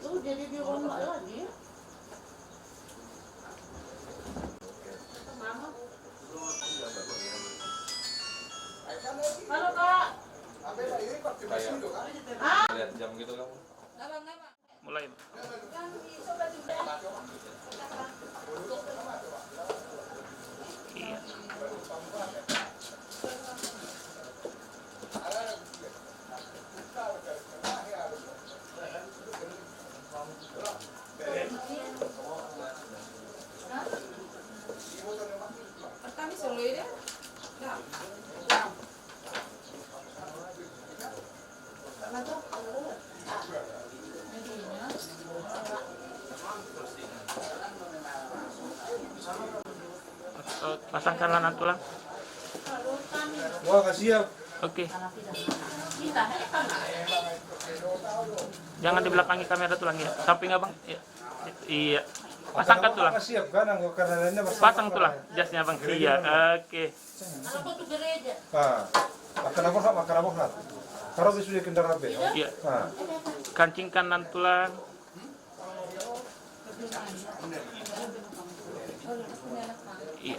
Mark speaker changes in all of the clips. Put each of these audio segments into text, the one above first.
Speaker 1: Lu jadi dirombak lagi ya? Halo Kak.
Speaker 2: Lihat jam gitu kamu.
Speaker 3: Mulai. Iya.
Speaker 1: Pertama solo ini.
Speaker 3: Pasangkan lanan tulang.
Speaker 2: Wah, kasih ya.
Speaker 3: Oke. Jangan dibelakangi kamera tulang ya. Samping abang. Iya. Iya. Pasangkan tulang.
Speaker 2: Siap kan, anggo karenanya
Speaker 3: Pasang tulang jasnya bang. Iya. Oke.
Speaker 1: Aku tuh gereja.
Speaker 2: Ah, makan apa nak? Kalau bisa di kendaraan be.
Speaker 3: Iya.
Speaker 2: Ah,
Speaker 3: Kancing kanan tulang. Iya.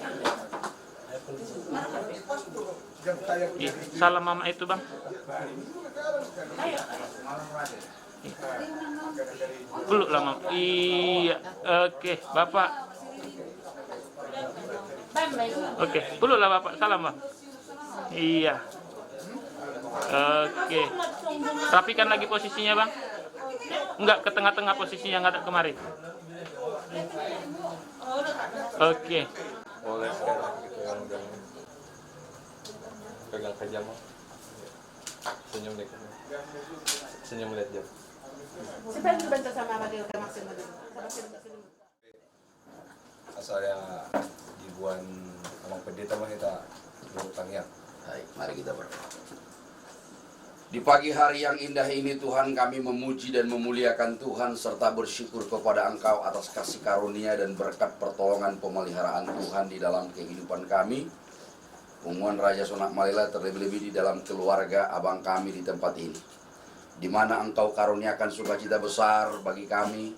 Speaker 3: Iya. Salam mama itu bang. Iya. Peluk lah mama. Iya. Oke bapak. Oke peluk lah bapak. Salam bang. Iya. Oke. Rapikan lagi posisinya bang. Enggak ke tengah-tengah posisinya yang ada kemarin. Oke.
Speaker 2: boleh sekarang gitu yang udah pegang ke jam. Senyum deh. Senyum lihat jam.
Speaker 1: Siapa yang dibantu sama Amadil ke Maksimo dulu?
Speaker 4: Saya Ibuan Amang Pendeta Mahita Lurutang ya.
Speaker 5: Baik, mari kita berdoa. Di pagi hari yang indah ini Tuhan, kami memuji dan memuliakan Tuhan serta bersyukur kepada Engkau atas kasih karunia dan berkat pertolongan pemeliharaan Tuhan di dalam kehidupan kami. Pengumuman Raja Sonak Malila terlebih-lebih di dalam keluarga abang kami di tempat ini, di mana Engkau karuniakan sukacita besar bagi kami.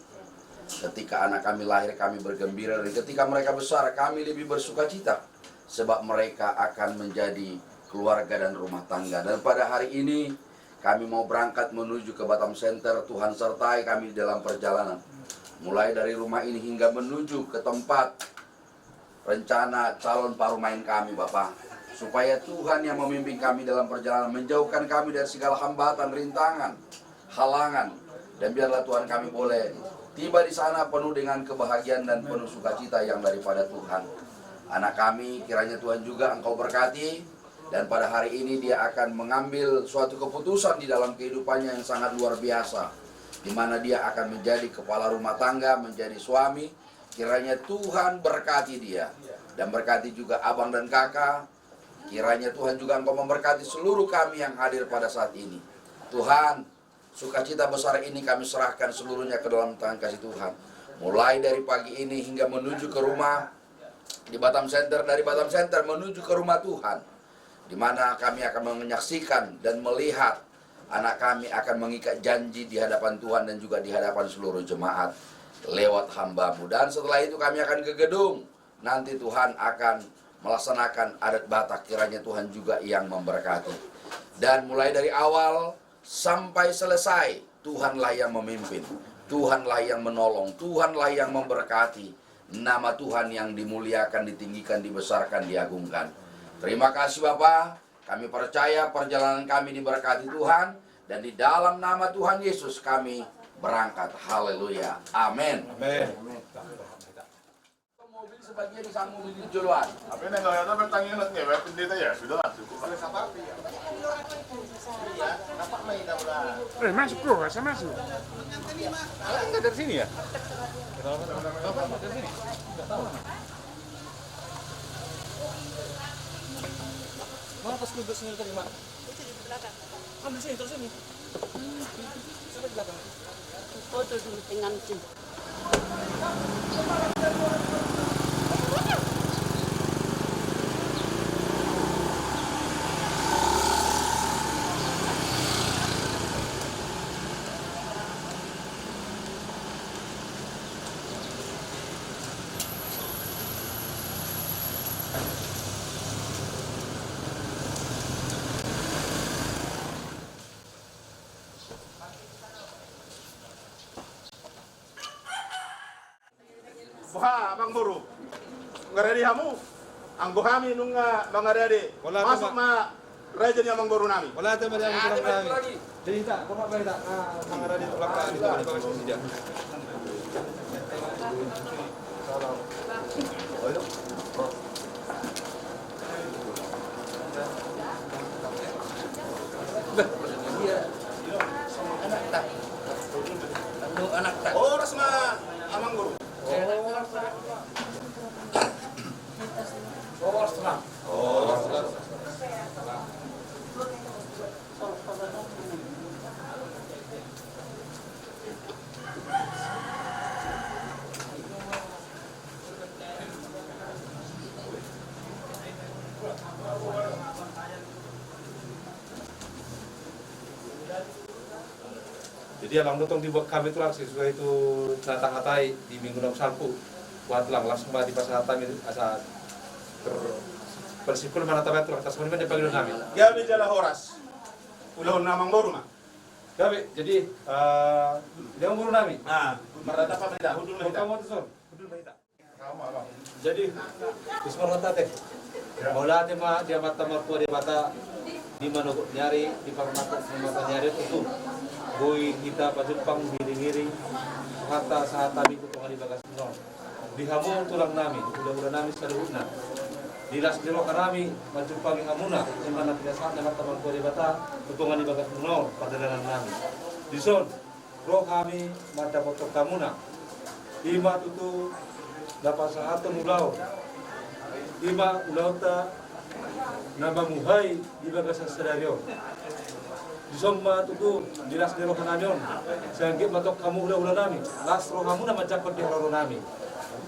Speaker 5: Ketika anak kami lahir kami bergembira, dan ketika mereka besar kami lebih bersukacita, sebab mereka akan menjadi keluarga dan rumah tangga. Dan pada hari ini kami mau berangkat menuju ke Batam Center. Tuhan sertai kami di dalam perjalanan, mulai dari rumah ini hingga menuju ke tempat rencana calon parumain kami Bapak. Supaya Tuhan yang memimpin kami dalam perjalanan, menjauhkan kami dari segala hambatan, rintangan, halangan. Dan biarlah Tuhan kami boleh tiba di sana penuh dengan kebahagiaan dan penuh sukacita yang daripada Tuhan. Anak kami kiranya Tuhan juga Engkau berkati. Dan pada hari ini dia akan mengambil suatu keputusan di dalam kehidupannya yang sangat luar biasa, di mana dia akan menjadi kepala rumah tangga, menjadi suami. Kiranya Tuhan berkati dia, dan berkati juga abang dan kakak. Kiranya Tuhan juga Engkau memberkati seluruh kami yang hadir pada saat ini. Tuhan, sukacita besar ini kami serahkan seluruhnya ke dalam tangan kasih Tuhan. Mulai dari pagi ini hingga menuju ke rumah di Batam Center, dari Batam Center menuju ke rumah Tuhan, di mana kami akan menyaksikan dan melihat anak kami akan mengikat janji di hadapan Tuhan dan juga di hadapan seluruh jemaat lewat hamba-Mu. Dan setelah itu kami akan ke gedung. Nanti Tuhan akan melaksanakan adat Batak. Kiranya Tuhan juga yang memberkati. Dan mulai dari awal sampai selesai, Tuhanlah yang memimpin, Tuhanlah yang menolong, Tuhanlah yang memberkati. Nama Tuhan yang dimuliakan, ditinggikan, dibesarkan, diagungkan. Terima kasih Bapak, kami percaya perjalanan kami diberkati Tuhan, dan di dalam nama Tuhan Yesus kami berangkat. Haleluya. Amin.
Speaker 2: Amin.
Speaker 5: Mobil sebagian disambung mobil juluan.
Speaker 6: Apa yang nggak ada pertanyaan nanti ya, pendeta ya sudah lah cukup.
Speaker 2: Masuk bro, saya masuk. Enggak dari sini ya? Kenapa dari sini? Enggak tahu. Mana pas kudusnya tadi, Mak?
Speaker 1: Itu di belakang.
Speaker 2: Ambil sini, terus sini. Sampai di belakang.
Speaker 1: Foto dulu dengan sini.
Speaker 6: buha abang guru. Ngaredi hamu. Anggo kami nung mga redi.
Speaker 2: Wala
Speaker 6: Masuk
Speaker 2: ba-
Speaker 6: ma region yang mangguru nami.
Speaker 2: Wala tayo
Speaker 5: Ada
Speaker 2: marami
Speaker 5: baju lagi.
Speaker 2: Jadi tak, kung apa kita mga radio tulak ka dito di bagas media.
Speaker 5: Anak tak.
Speaker 6: Oras ma amang guru.
Speaker 2: Jadi alang dotong dibuat kami tulang sesuai itu natang-natai di minggu 61 buat lang langsung di pasar kami asa persipul mana tabat tulang tas mana panggil kami.
Speaker 6: Gabi jala horas. Ulahon namang guru ma.
Speaker 2: Gabe, jadi dia umur nami.
Speaker 6: Ah, marata pa nila hudul na ita.
Speaker 2: Kamu tuh son, betul baita. Jadi Ismar kata teh, maula teh mah dia mata marpu dia mata di mana nyari di parmata mata nyari itu boy kita pajumpang giring-giring harta saat tadi kutungan di bagas non. Di hamu tulang nami, udah nami saduhna. Di las diro kanami majumpang hamuna di mana tidak saat mata marpu dia mata kutungan di bagas non padalanan nami. Di son roh kami mata foto kamuna. Lima tutu dapat sahatun ulau. Lima ulau ta nabamuhay di bagas sadario. Di somma tutu dilas dero kananyon. Sangkit matok kamu ulah nami. Las roh kamu nama capat di roh nami.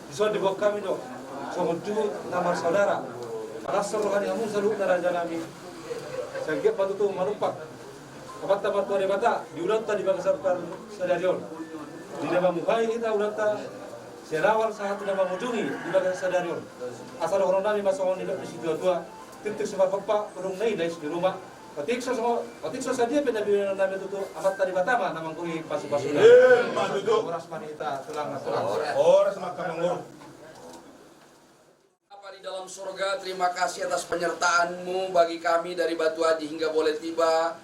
Speaker 2: Di son di bawah kami dok. Somon tuh nama saudara. Las roh kamu selalu naraja nami. Sangkit matutu manupak. Kapat tamat tuan bata di ulang ta di bagas sadario. Di nabamuhay kita ulang ta serawal saat nama mujungi di bagian sadarion. Asal orang nami masuk di situ tua, titik semua papa kurung nai dari di rumah. Patik saja penabi nami itu amat tadi batama nama kui pasu-pasu.
Speaker 6: Madudu.
Speaker 2: Oras manita tulang.
Speaker 6: Oras ma kamang guru.
Speaker 5: Bapa di dalam surga, terima kasih atas penyertaan-Mu bagi kami dari Batu Haji hingga boleh tiba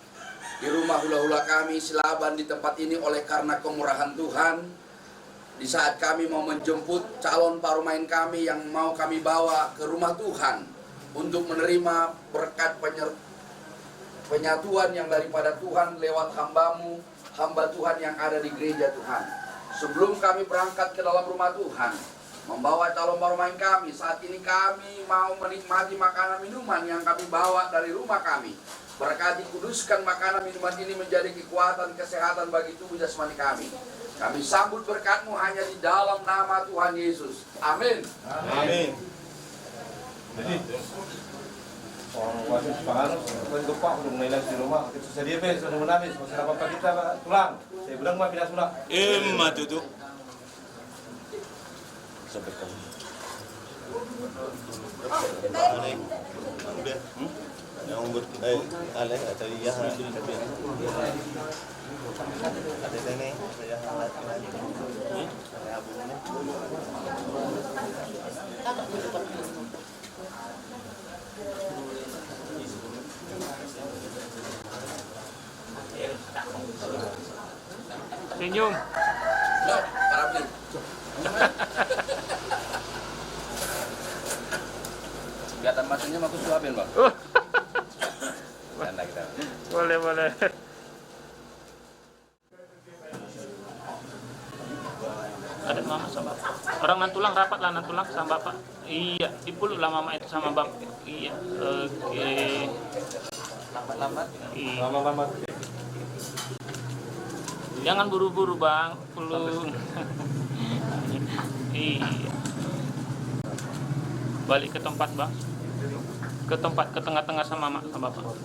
Speaker 5: di rumah hula-hula kami Silaban di tempat ini oleh karena kemurahan Tuhan. Di saat kami mau menjemput calon parumain kami yang mau kami bawa ke rumah Tuhan untuk menerima berkat penyatuan yang daripada Tuhan lewat hamba Tuhan yang ada di gereja Tuhan. Sebelum kami berangkat ke dalam rumah Tuhan, membawa calon parumain kami, saat ini kami mau menikmati makanan minuman yang kami bawa dari rumah kami. Berkati kuduskan makanan minuman ini menjadi kekuatan kesehatan bagi tubuh jasmani kami. Kami sambut berkat-Mu hanya di dalam nama Tuhan Yesus. Amin.
Speaker 6: Amin.
Speaker 2: Jadi orang wasit panganus, orang lupa belum nailah di rumah. Kita susah dia bes, sudah menangis. Masih apa kita tulang. Saya bilang mah pindah sudah.
Speaker 6: Madudu.
Speaker 2: Sampai kamu.
Speaker 7: Yang buat aleh atau iya ada nenek saya ada abunya
Speaker 3: Senyum.
Speaker 5: Loh, Parapli. Kelihatan maksudnya aku suapin, Bang. Canda kita.
Speaker 3: Boleh. Ada mama sama bapak. Orang nantulang rapat lah nantulang sama bapak. Iya, dipuluk lah mama itu sama bapak. Iya. Oke.
Speaker 5: Lambat-lambat.
Speaker 3: Iya.
Speaker 2: Lama-lama.
Speaker 3: Jangan buru-buru bang, pulung. Iya. Balik ke tempat bang. Ke tempat ke tengah-tengah sama mama sama bapak.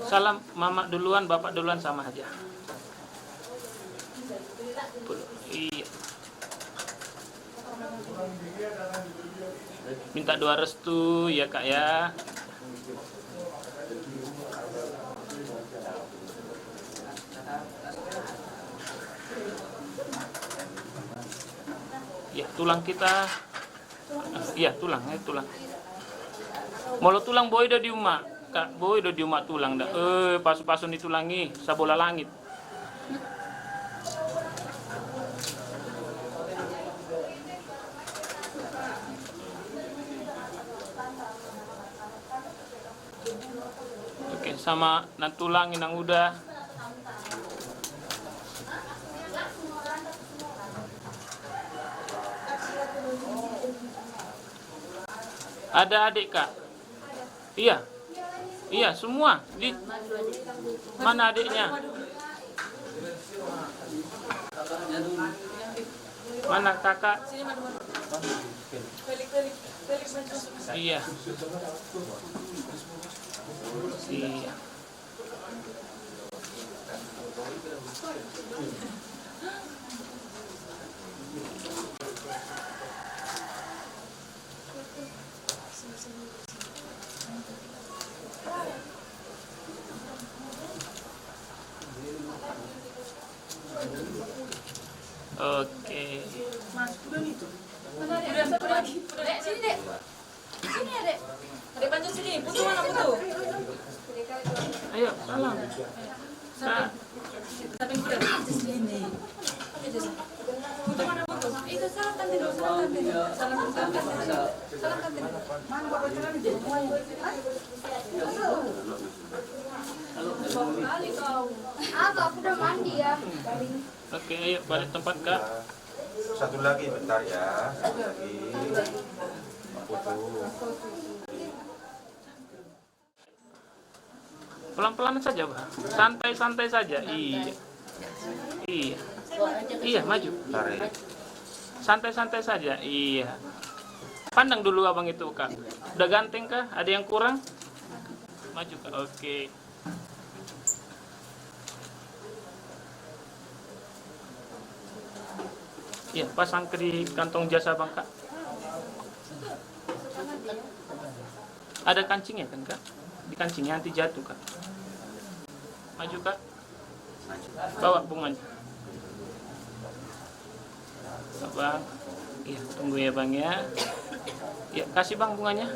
Speaker 3: Salam mama duluan, bapak duluan sama aja. Iya. Minta doa restu ya kak ya. tulang kita. Iya, tulang. Molo tulang boy do di umma. Kak, boy do di umma tulang dah. Pasu-pasu ni tulangi sa bola langit. Oke, sama natulangin ang udah. Ada adik kak? Iya, iya semua. Di mana adiknya? Mana kakak? Iya. Iya. Oke.
Speaker 8: Dek, sini dek. Sini ya dek. Dek Pancu sini. Putu mana putu?
Speaker 3: Ayo, salam. Kak.
Speaker 8: Samping kuda. Sini. Putu mana putu? Itu salam tante dulu. Salam tante. Salam tante. Mana bapak salam dek? Kali kau.
Speaker 9: Aku udah mandi ya.
Speaker 3: Oke, ayo balik tempat kak.
Speaker 2: Satu lagi bentar ya. Satu lagi. Foto.
Speaker 3: Pelan-pelan saja, Bang. Santai-santai saja. Iya. Iya. Iya, maju.
Speaker 2: Tarik.
Speaker 3: Santai-santai saja. Iya. Pandang dulu abang itu, Kak. Udah ganteng kah? Ada yang kurang? Maju, Kak. Oke. Iya, pasang ke di kantong jasa Bang, Kak. Ada kancingnya kan, Kak? Di kancingnya anti jatuh, Kak. Maju, Kak. Bawa bunganya. Bang. Iya, tunggu ya, Bang ya. Ya, kasih Bang bunganya.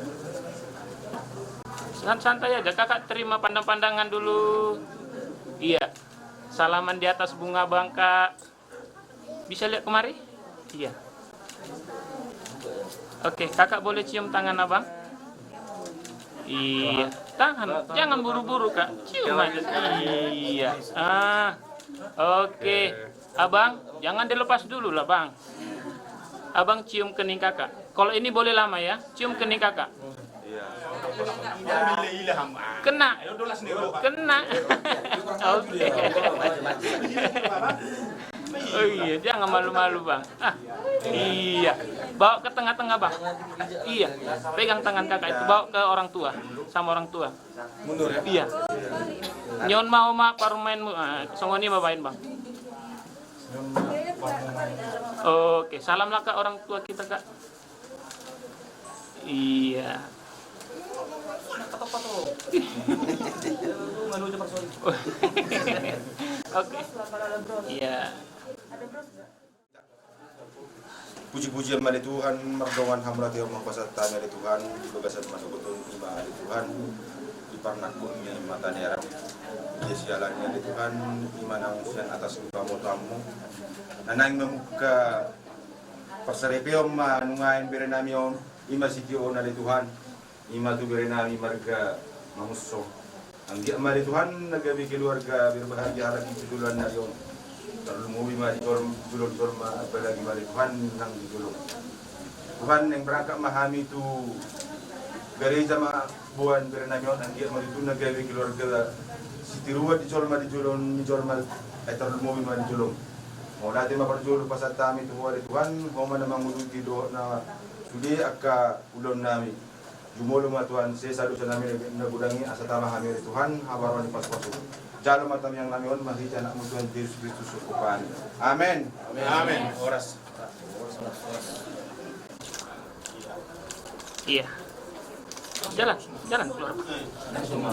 Speaker 3: Santai aja, Kakak terima pandang-pandangan dulu. Iya. Salaman di atas bunga, Bang, Kak. Bisa lihat kemari? Iya. Oke, Kakak boleh cium tangan Abang? Iya. Tangan, jangan buru-buru, Kak. Cium aja. Iya. Oke. Abang, jangan dilepas dulu lah, Bang. Abang cium kening Kakak. Kalau ini boleh lama ya. Cium kening Kakak. Kena. Kena. Oke. Oh iya, jangan malu-malu, Bang. Iya. Bawa ke tengah-tengah, Bang. Iya. Pegang tangan Kakak itu, bawa ke orang tua, sama orang tua.
Speaker 4: Mundur ya?
Speaker 3: Iya. Nyon mau mak parumainmu. Songoni mabain, Bang. Oke, salamlah ke orang tua kita, Kak. Iya. Oke. Iya.
Speaker 10: Puji-pujian mali Tuhan, merdongan hamrati omong pasatanya di Tuhan, bagasan masuk betul iba di Tuhan, diparnakun ni mata nerang, dia sialannya di Tuhan, iman ang sian atas tamu-tamu, nanang membuka perserepiom nungain berenamion, ima sikio na di Tuhan, ima tu berenami marga mamuso. Ang dia mali Tuhan, nagabi keluarga berbahagia lagi judulan na yon. Terlalu mubi mari julur apalagi mari Tuhan nang dijulur. Tuhan yang berangkat memahami itu gereja ma buan berenamion ang dia mari tu nagawi keluarga sitiruat dijolma mijolma terlalu mubi mari julur. Mau natin maparjulur pasat tami tu hari Tuhan, mau mana manguluti do na sudi akka ulon nami. Jumolo ma Tuhan saya sadu sa nami nagudangi asa tama kami Tuhan habaron pas-pasu. Jalo matam yang namion mahita anak mo Tuhan Yesus Kristus sukupan. Amen.
Speaker 6: Amen. Amen.
Speaker 10: Oras.
Speaker 3: Iya. Jalan keluar.
Speaker 4: Langsung.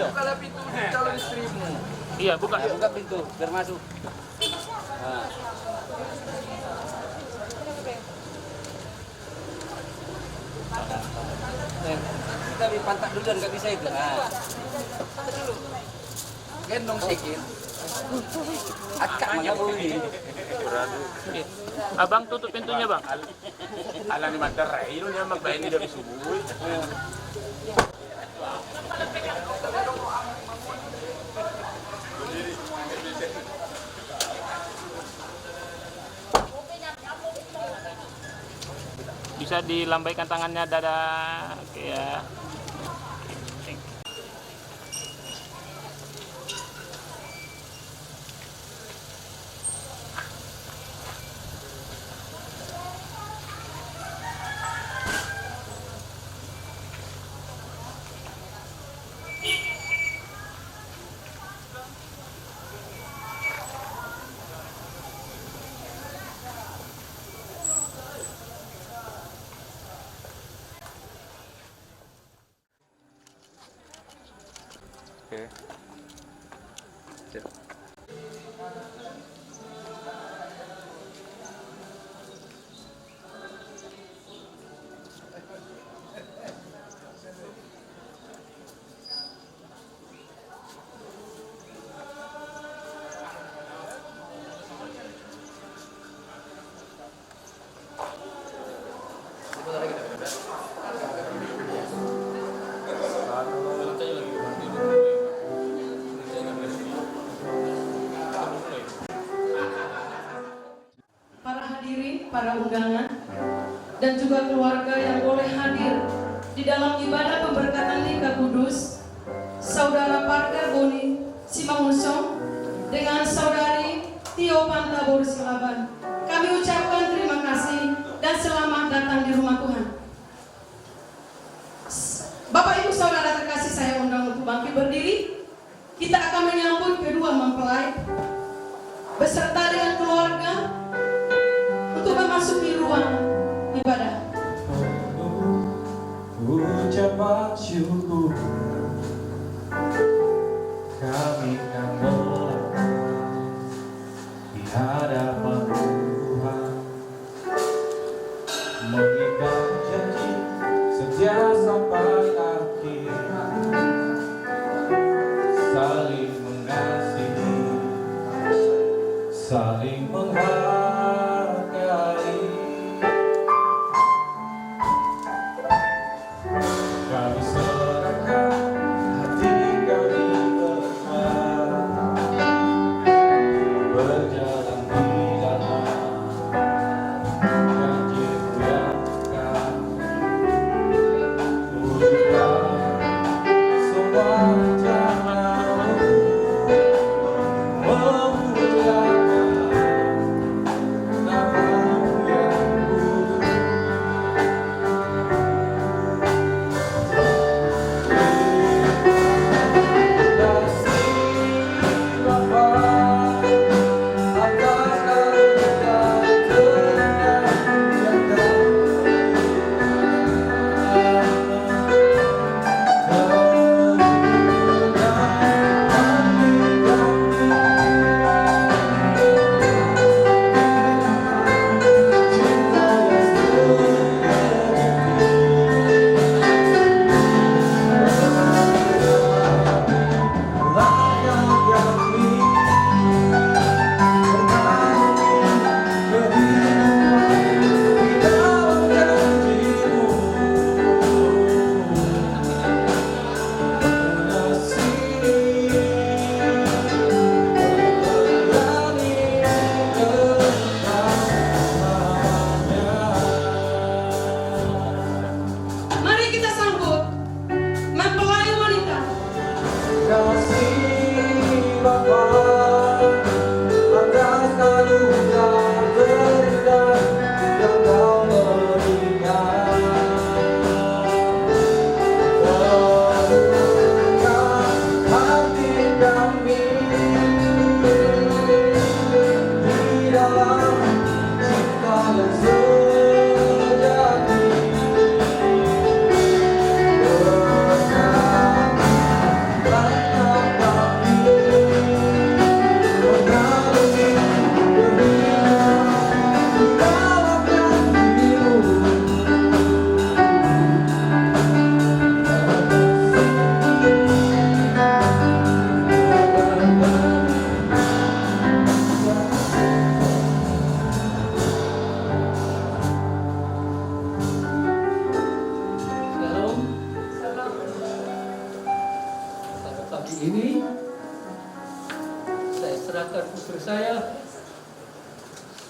Speaker 5: Bukalah pintu calon istrimu.
Speaker 3: Iya, buka.
Speaker 1: Buka pintu, biar masuk. Nah. Kita pantat dulu dan nggak bisa itu. Nah. Gendong sedikit. Akak mana boleh.
Speaker 3: Abang tutup pintunya, Bang.
Speaker 6: Ala ni Mandaray, yun yung magbayan ni David Subuy.
Speaker 3: Bisa dilambaikan tangannya dada kayak
Speaker 8: para hadirin, para undangan, dan juga keluarga yang boleh hadir di dalam ibadah pemberkatan nikah kudus Saudara Parker Boni Simangunsong dengan Saudari Tio Pantabur Silaban. Kami ucapkan terima kasih dan selamat datang di rumah Tuhan. Bapak Ibu Saudara terkasih, saya undang untuk bangkit berdiri. Kita akan menyambut kedua mempelai beserta dengan keluarga untuk memasuki ruang ibadah.
Speaker 11: Ucapan syukur kami kan melakukan di hadapan Tuhan, mengikat janji setia sampai akhir, saling mengasihi, saling menghargai. Kami serahkan hati kami berdua, berjalan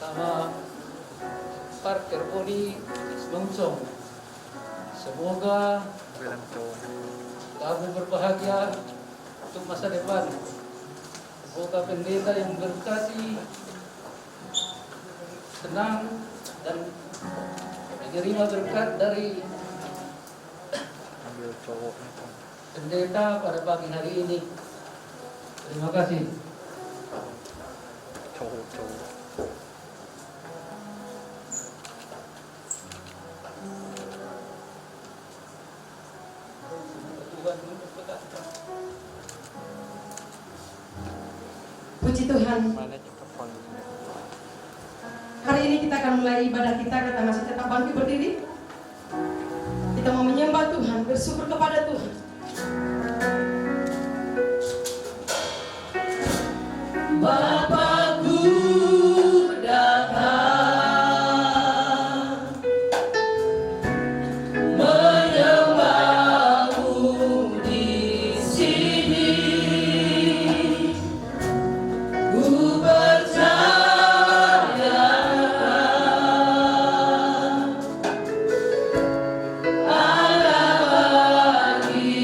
Speaker 1: sama Parker Boni Longsong. Semoga kamu berbahagia untuk masa depan. Semoga pendeta yang berkati senang dan menerima berkat dari pendeta pada pagi hari ini. Terima kasih.
Speaker 8: Puji Tuhan. Hari ini kita akan mulai ibadah kita. Kita masih tetap bangkit berdiri. Kita mau menyembah Tuhan, bersyukur kepada Tuhan. Bapakku datang menyembahmu di sini. Ku percaya ada bagi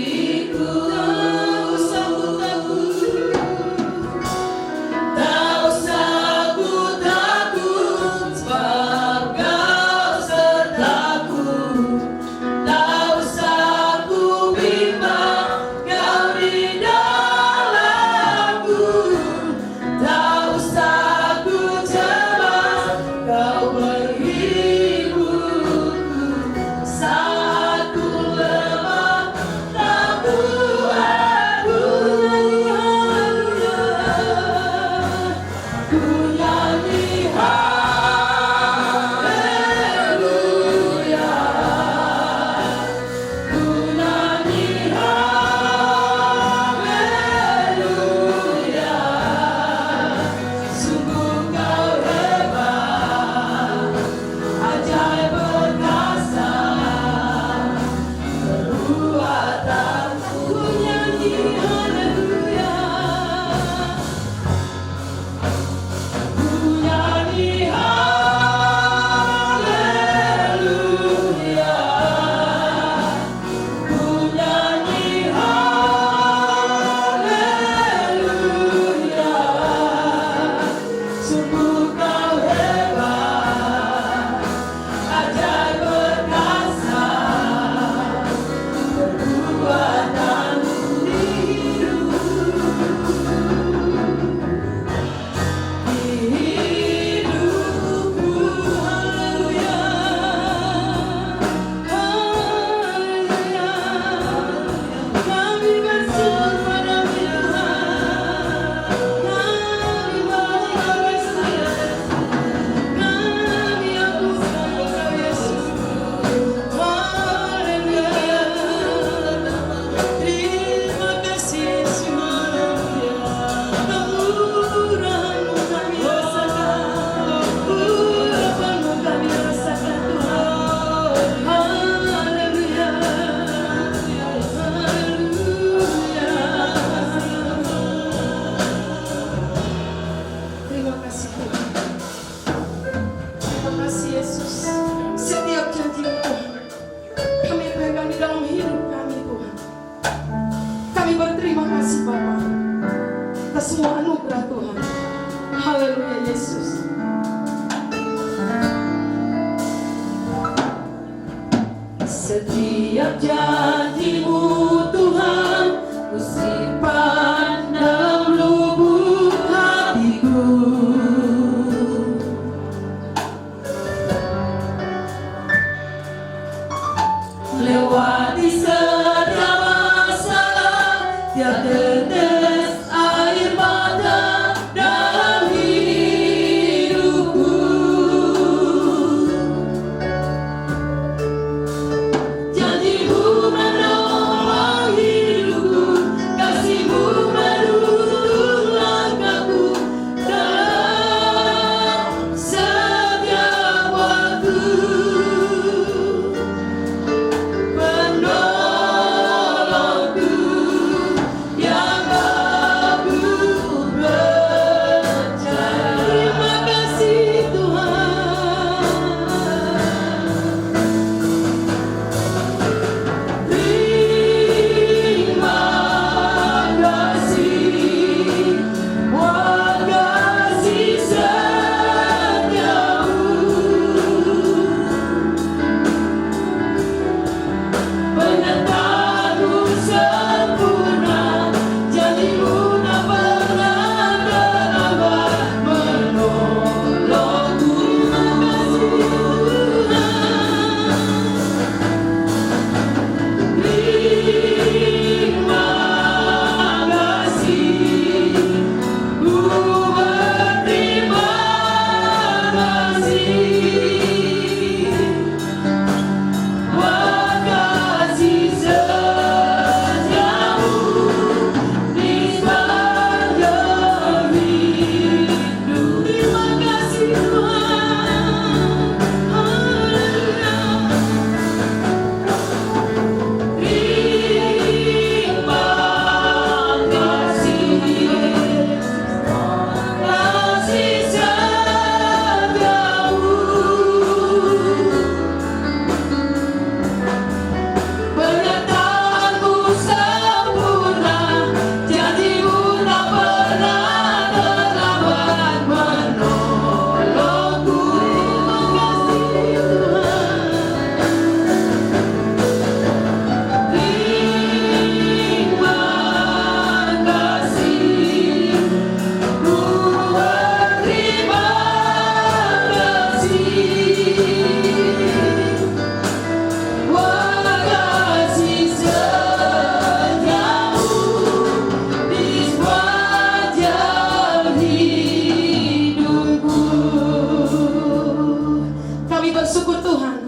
Speaker 8: bersyukur Tuhan,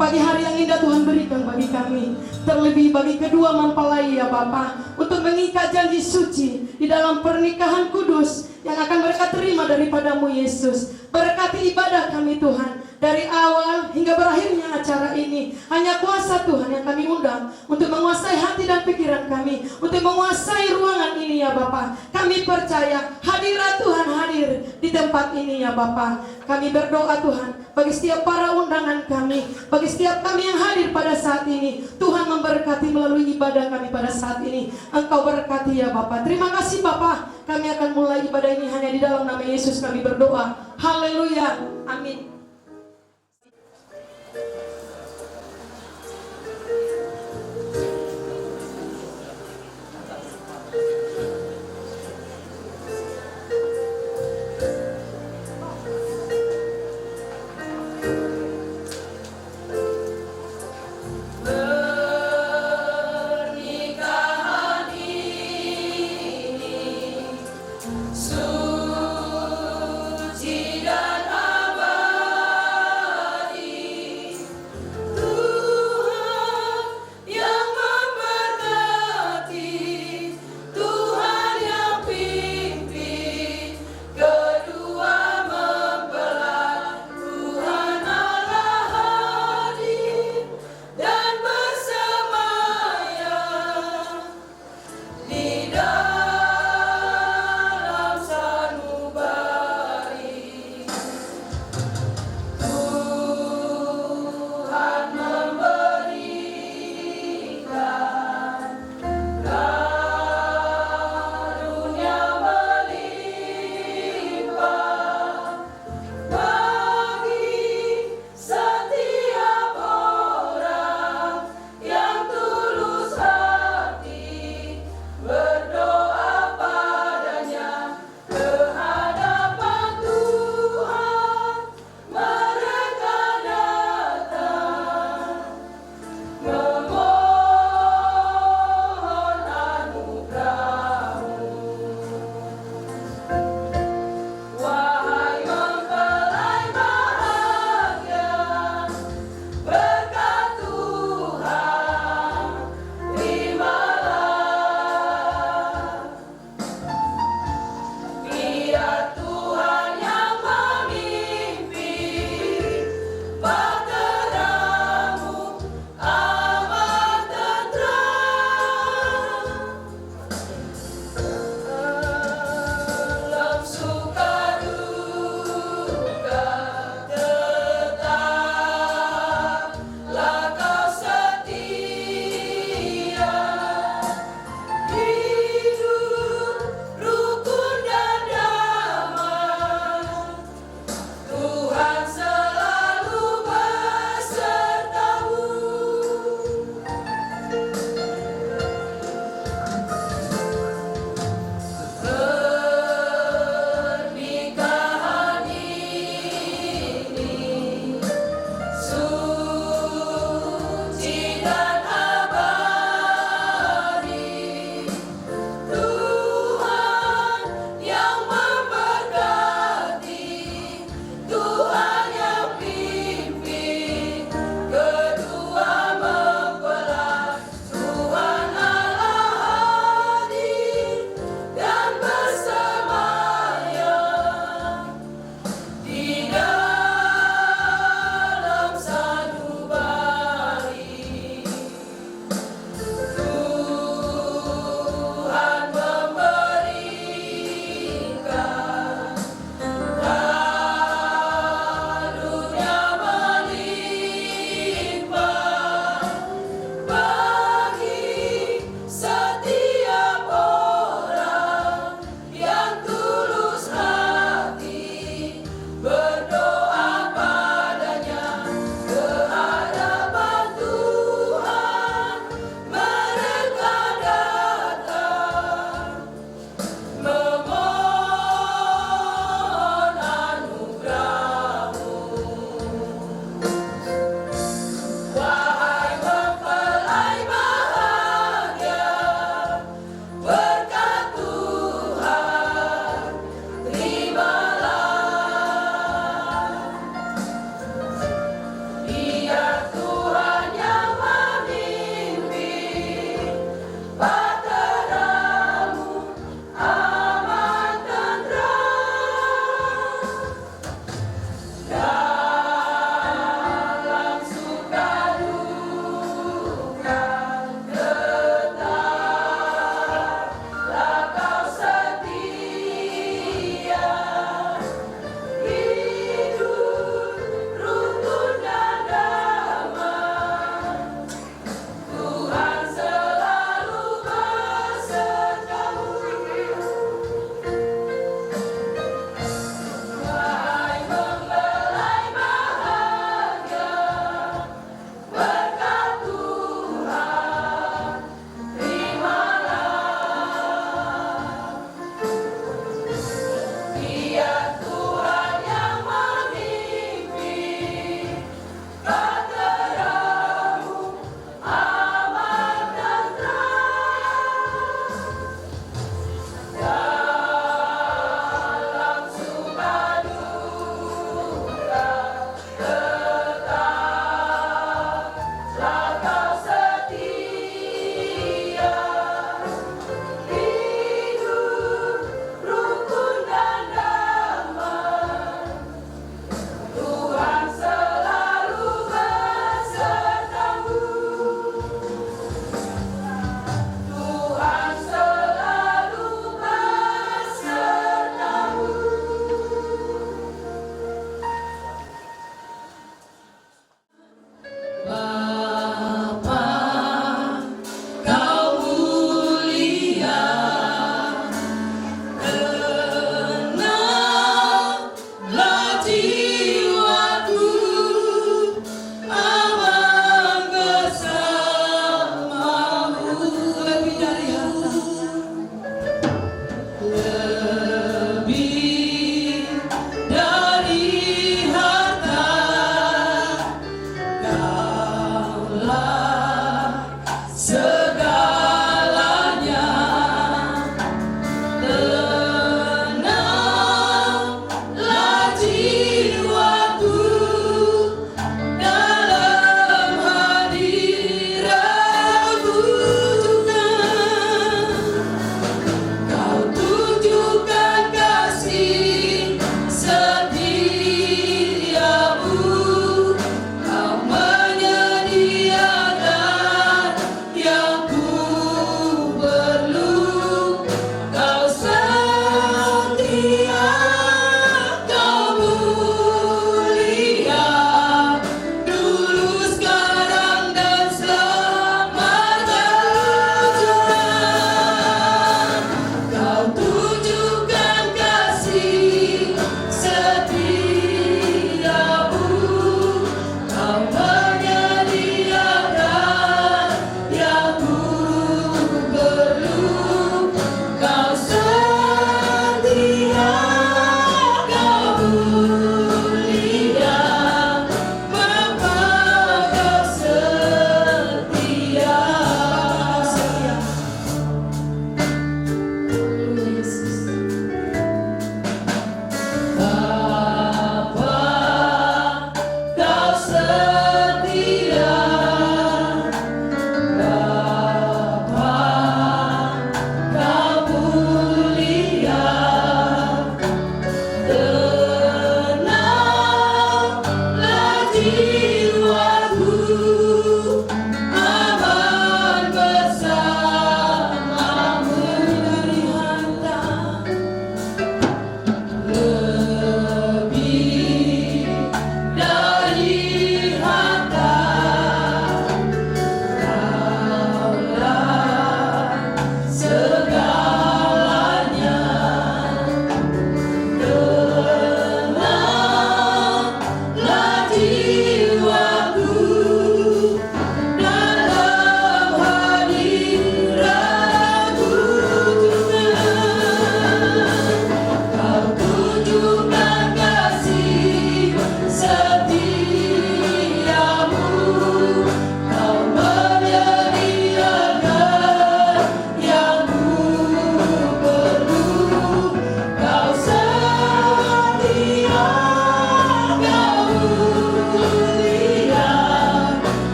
Speaker 8: pagi hari yang indah Tuhan berikan bagi kami, terlebih bagi kedua mempelai ya Bapa, untuk mengikat janji suci di dalam pernikahan kudus yang akan mereka terima daripadamu Yesus. Berkati ibadah kami Tuhan, dari awal hingga berakhirnya acara ini. Hanya kuasa Tuhan yang kami undang untuk menguasai hati dan pikiran kami, untuk menguasai ruangan ini ya Bapa. Kami percaya hadirat Tuhan hadir di tempat ini ya Bapa. Kami berdoa Tuhan bagi setiap para undangan kami, bagi setiap kami yang hadir pada saat ini. Tuhan memberkati melalui ibadah kami pada saat ini. Engkau berkati ya Bapa. Terima kasih Bapa. Kami akan mulai ibadah ini hanya di dalam nama Yesus kami berdoa. Haleluya. Amin.
Speaker 12: Pernikahan ini suci dan abadi.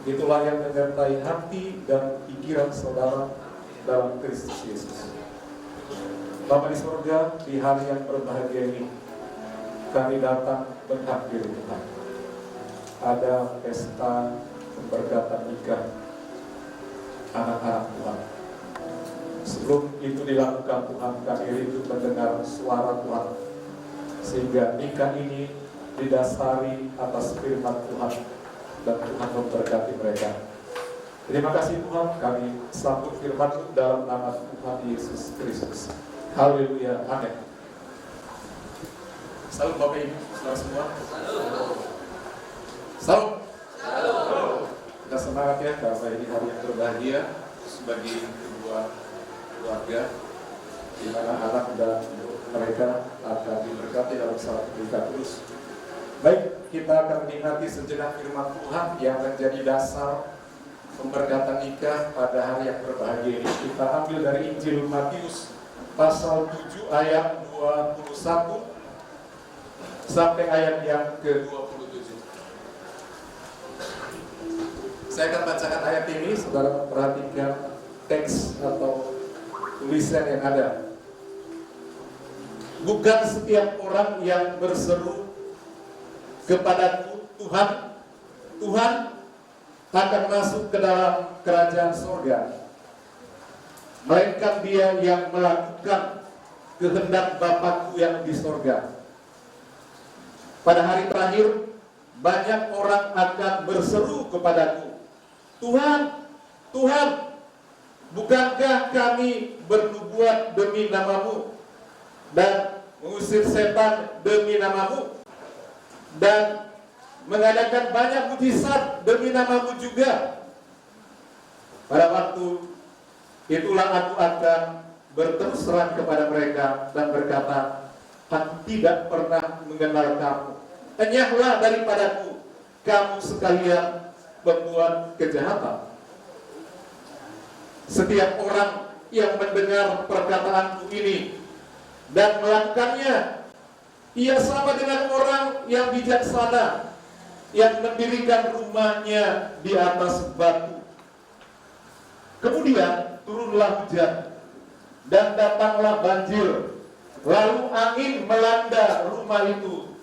Speaker 11: Itulah yang menyertai hati dan pikiran saudara dalam Kristus Yesus. Bapa di surga, di hari yang berbahagia ini, kami datang menghadiri Tuhan. Ada pesta pemberkatan nikah anak-anak Tuhan. Sebelum itu dilakukan Tuhan, kami rindu mendengar suara Tuhan, sehingga nikah ini didasari atas firman Tuhan, dan Tuhan memberkati mereka. Terima kasih Tuhan, kami sambut firman dalam nama Tuhan Yesus Kristus. Haleluya, amin. Salam Bapak Ibu, saudara semua. Salam. Kita semangat ya, karena ini hari yang berbahagia sebagai kedua keluarga, di mana anak dan mereka akan diberkati dalam salat nikah kudus. Baik, kita akan menikmati sejenak firman Tuhan yang menjadi dasar pemberkatan nikah pada hari yang berbahagia ini. Kita ambil dari Injil Matius pasal 7 ayat 21 sampai ayat yang ke-27. Saya akan bacakan ayat ini, saudara perhatikan teks atau tulisan yang ada. Bukan setiap orang yang berseru kepadaku, Tuhan, Tuhan, akan masuk ke dalam kerajaan surga, melainkan dia yang melakukan kehendak Bapakku yang di surga. Pada hari terakhir, banyak orang akan berseru kepadaku, Tuhan, Tuhan, bukankah kami bernubuat demi namamu dan mengusir setan demi namamu dan mengadakan banyak mujizat demi namamu juga? Pada waktu itulah aku akan berterus terang kepada mereka dan berkata, aku tidak pernah mengenal kamu. Enyahlah daripadaku, kamu sekalian membuat kejahatan. Setiap orang yang mendengar perkataanku ini dan melakukannya, ia sama dengan orang yang bijaksana yang mendirikan rumahnya di atas batu. Kemudian turunlah hujan dan datanglah banjir, lalu angin melanda rumah itu.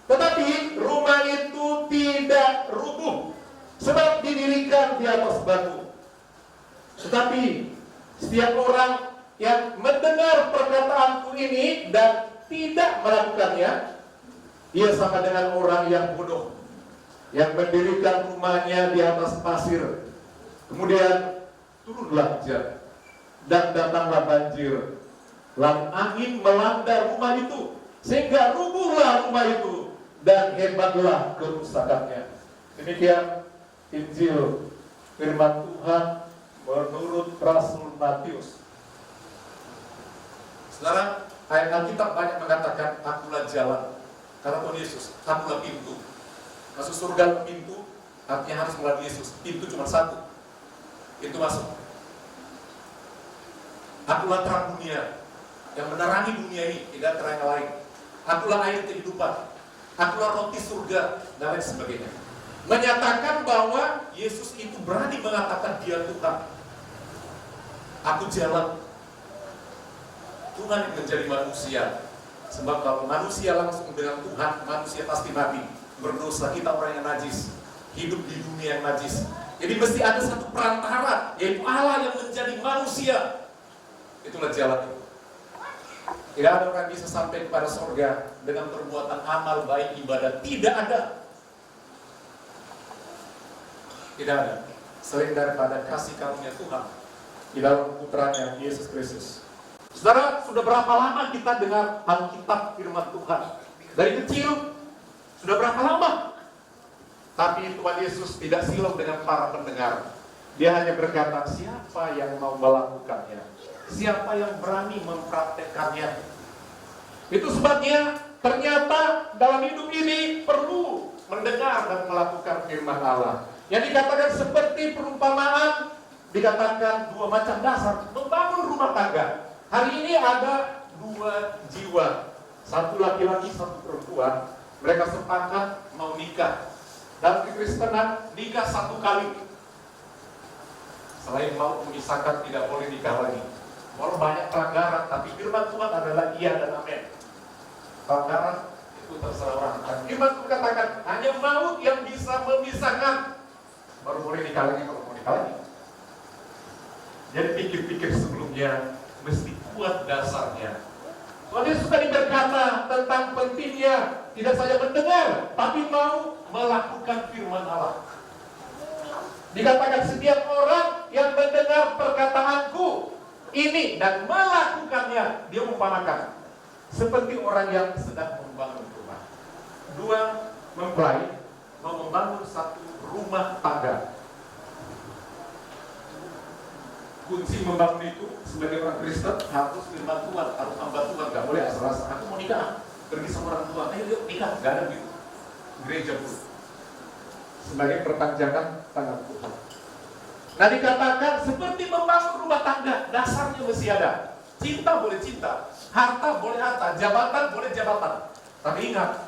Speaker 11: Tetapi rumah itu tidak rubuh, sebab didirikan di atas batu. Tetapi setiap orang yang mendengar perkataanku ini dan tidak melakukannya, ia sama dengan orang yang bodoh yang mendirikan rumahnya di atas pasir. Kemudian turunlah hujan dan datanglah banjir, lalu angin melanda rumah itu sehingga rubuhlah rumah itu dan hebatlah kerusakannya. Demikian Injil firman Tuhan menurut Rasul Matius. Saudara, ayat Alkitab banyak mengatakan akulah jalan. Kata Tuhan Yesus, akulah pintu. Masuk surga pintu, artinya harus melalui Yesus. Pintu cuma satu, itu masuk. Akulah terang dunia yang menerangi dunia ini, tidak terang yang lain. Akulah air kehidupan, akulah roti surga, dan lain sebagainya. Menyatakan bahwa Yesus itu berani mengatakan dia Tuhan. Aku jalan. Tuhan yang menjadi manusia. Sebab kalau manusia langsung dengan Tuhan, manusia pasti mati. Berdosa, kita orang yang najis, hidup di dunia yang najis. Jadi mesti ada satu perantara, yaitu Allah yang menjadi manusia. Itulah jalan itu. Tidak ada orang bisa sampai kepada surga dengan perbuatan amal baik ibadah. Tidak ada. Tidak ada. Selain daripada kasih karunia Tuhan di dalam putranya Yesus Kristus. Saudara, sudah berapa lama kita dengar Alkitab firman Tuhan? Dari kecil, sudah berapa lama? Tapi Tuhan Yesus tidak silau dengan para pendengar. Dia hanya berkata, siapa yang mau melakukannya? Siapa yang berani mempraktekannya? Itu sebabnya ternyata dalam hidup ini perlu mendengar dan melakukan firman Allah. Yang dikatakan seperti perumpamaan, dikatakan dua macam dasar membangun rumah tangga. Hari ini ada dua jiwa, satu laki-laki, satu perempuan. Mereka sepakat mau nikah. Dalam kekristenan nikah satu kali. Selain mau memisahkan, tidak boleh nikah lagi. Walau banyak pelanggaran, tapi firman Tuhan adalah iya dan amin. Pelanggaran itu terserah orang. Dan firman Tuhan katakan hanya maut yang bisa memisahkan. Baru boleh nikah lagi kalau mau nikah lagi. Jadi pikir-pikir sebelumnya mesti kuat dasarnya. Tuhan Yesus tadi berkata tentang pentingnya tidak saja mendengar, tapi mau melakukan firman Allah. Dikatakan setiap orang yang mendengar perkataanku ini dan melakukannya, dia umpamakan seperti orang yang sedang membangun rumah. Dua mempelai mau membangun satu rumah tangga. Kunci membangun itu sebagai orang Kristen harus firman Tuhan, harus hamba Tuhan, gak boleh asal-asal. Aku mau nikah, pergi sama orang tua, ayo yuk nikah, gak ada gitu. Gereja pun sebagai perpanjangan tangan Tuhan. Nah dikatakan seperti membangun rumah tangga, dasarnya mesti ada. Cinta boleh cinta, harta boleh harta, jabatan boleh jabatan. Tapi ingat,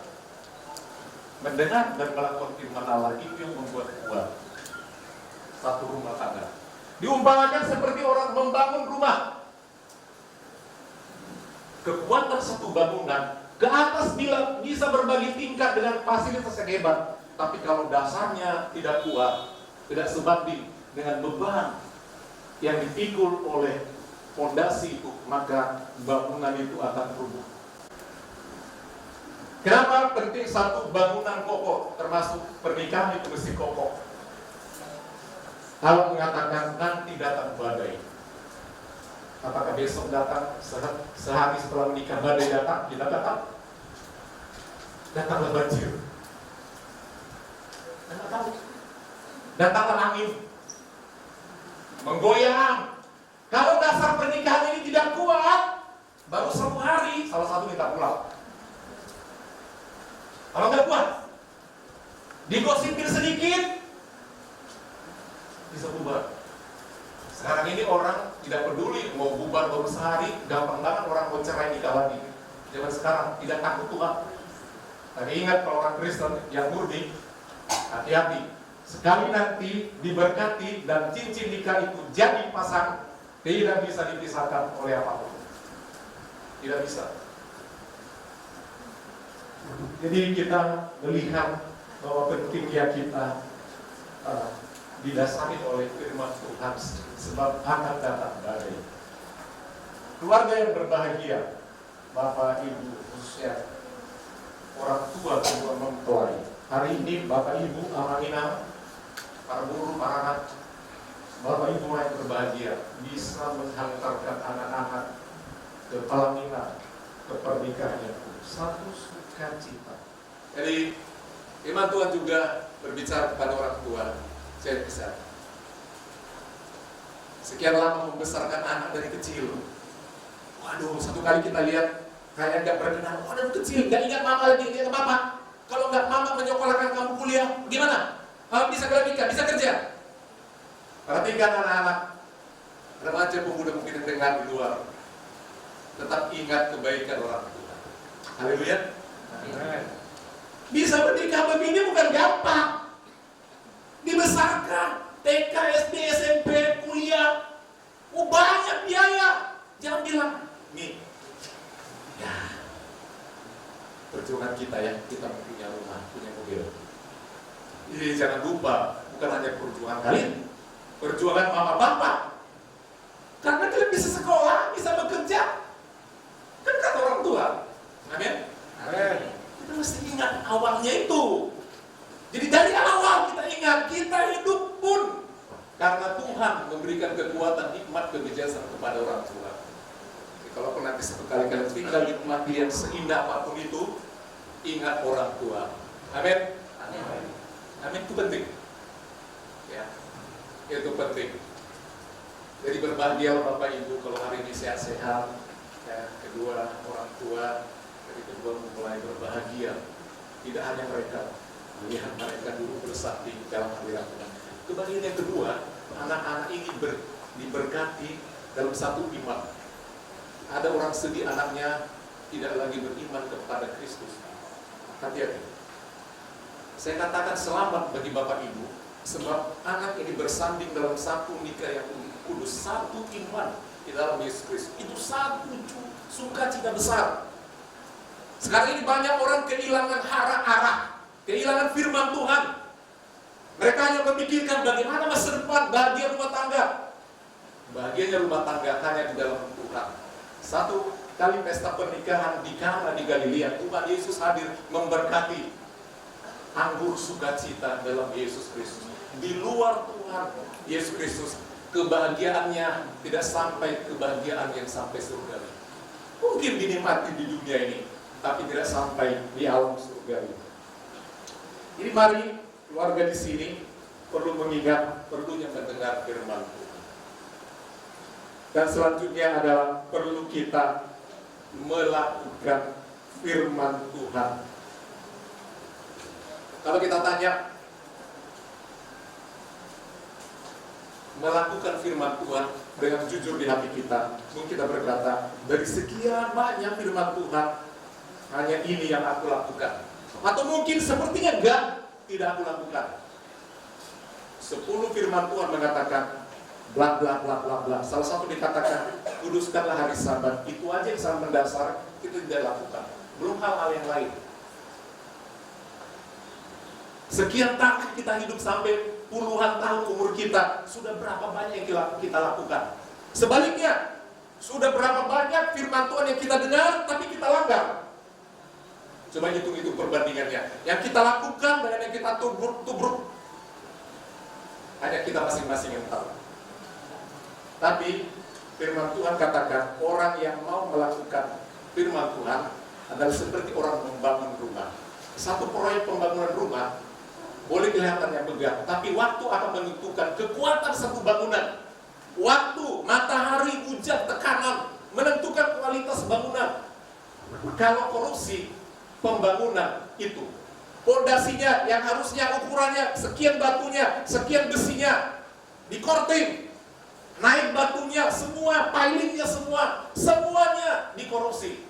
Speaker 11: mendengar dan melakukan firman Allah itu yang membuat kuat satu rumah tangga. Diumpamakan seperti orang membangun rumah. Kekuatan satu bangunan ke atas bila bisa berbagi tingkat dengan fasilitas yang hebat, tapi kalau dasarnya tidak kuat, tidak sebanding dengan beban yang dipikul oleh fondasi itu, maka bangunan itu akan rubuh. Kenapa penting satu bangunan kokoh, termasuk pernikahan itu mesti kokoh? Kalau mengatakan nanti datang badai, apakah besok datang, sehari setelah menikah badai datang? Tidak datang. Datanglah banjir, datanglah angin, menggoyang. Kalau dasar pernikahan ini tidak kuat, baru 1 hari salah satu minta pulang. Kalau nggak kuat, digosipin sedikit, bisa bubar. Sekarang ini orang tidak peduli mau bubar baru sehari, gampang banget orang mau cerai nikah lagi. Zaman sekarang tidak takut Tuhan. Tapi ingat kalau orang Kristen yang murni, hati-hati. Sekali nanti diberkati dan cincin nikah itu jadi pasang, tidak bisa dipisahkan oleh apapun. Tidak bisa. Jadi kita melihat bahwa pentingnya kita didasari oleh firman Tuhan, sebab akan datang badai. Keluarga yang berbahagia, Bapak Ibu, khususnya orang tua kedua mempelai. Hari ini Bapak Ibu amanina, para buruh, para anak, Bapak Ibu yang berbahagia bisa menghantarkan anak-anak ke pelaminan, ke pernikahannya, satu sukacita. Jadi firman Tuhan juga berbicara kepada orang tua. Saya bisa sekian lama membesarkan anak dari kecil. Waduh, satu kali kita lihat kayak nggak berkenan. Oh, dari kecil, nggak ingat mama lagi, ingat papa. Kalau nggak mama menyekolahkan kamu kuliah, gimana? Bisa nikah, bisa kerja. Perhatikan anak-anak, remaja pemuda mungkin yang dengar di luar, tetap ingat kebaikan orang tua. Haleluya. Bisa menikah begini bukan gampang. Dibesarkan, TK, SD, SMP, kuliah, banyak biaya. Jangan bilang, nih, ya, perjuangan kita ya, kita punya rumah, punya mobil. Jadi jangan lupa, bukan hanya perjuangan kalian, perjuangan mama papa. Karena kalian bisa sekolah, bisa bekerja, kan kata orang tua. Amin. Amin. Kita mesti ingat awalnya itu. Jadi dari awal kita ingat, kita hidup pun karena Tuhan memberikan kekuatan, nikmat, kebijaksanaan kepada orang tua. Jadi, kalau nanti satu kali kalian tinggal nikmati yang seindah apapun itu, ingat orang tua. Amin. Amin, itu penting. Ya, itu penting. Jadi berbahagia Bapak Ibu kalau hari ini sehat-sehat. Ya, kedua orang tua, dari kedua mempelai berbahagia. Tidak hanya mereka, melihat mereka dulu bersakti dalam hadirat Tuhan. Kebahagiaan yang kedua, anak-anak ini diberkati dalam satu iman. Ada orang sedih anaknya tidak lagi beriman kepada Kristus. Hati-hati. Saya katakan selamat bagi Bapak Ibu, Sebab anak ini bersanding dalam satu nikah yang kudus, satu iman di dalam Yesus Kristus. Itu satu sukacita besar. Sekarang ini banyak orang kehilangan arah, kehilangan firman Tuhan. Mereka hanya memikirkan bagaimana masa depan, bahagia rumah tangga. Bahagianya rumah tangga hanya di dalam Tuhan. Satu kali pesta pernikahan di Kana di Galilea, Tuhan Yesus hadir memberkati anggur sukacita dalam Yesus Kristus. Di luar Tuhan Yesus Kristus, kebahagiaannya tidak sampai kebahagiaan yang sampai surga. Mungkin dinikmati di dunia ini, tapi tidak sampai di alam surga ini. Jadi mari keluarga di sini perlu mengingat perlunya mendengar firman Tuhan. Dan selanjutnya adalah perlu kita melakukan firman Tuhan. Kalau kita tanya, melakukan firman Tuhan dengan jujur di hati kita, mungkin kita berkata, dari sekian banyak firman Tuhan, hanya ini yang aku lakukan. Atau mungkin sepertinya tidak aku lakukan. 10 firman Tuhan mengatakan bla bla bla bla bla. Salah satu dikatakan kuduskanlah hari Sabat. Itu aja yang sangat mendasar, kita tidak lakukan. Belum hal-hal yang lain. Sekian tahun kita hidup sampai puluhan tahun umur kita, sudah berapa banyak yang kita lakukan? Sebaliknya, sudah berapa banyak firman Tuhan yang kita dengar tapi kita langgar? Coba hitung itu perbandingannya. Yang kita lakukan dengan yang kita tubruk, hanya kita masing-masing yang tahu. Tapi firman Tuhan katakan, orang yang mau melakukan firman Tuhan adalah seperti orang membangun rumah. Satu proyek pembangunan rumah boleh kelihatannya megah, tapi waktu akan menentukan kekuatan satu bangunan. Waktu, matahari, hujan, tekanan menentukan kualitas bangunan. Kalau korupsi pembangunan itu, fondasinya yang harusnya ukurannya sekian batunya, sekian besinya, dikorting, naik batunya, semua, pilingnya semua, semuanya dikorupsi.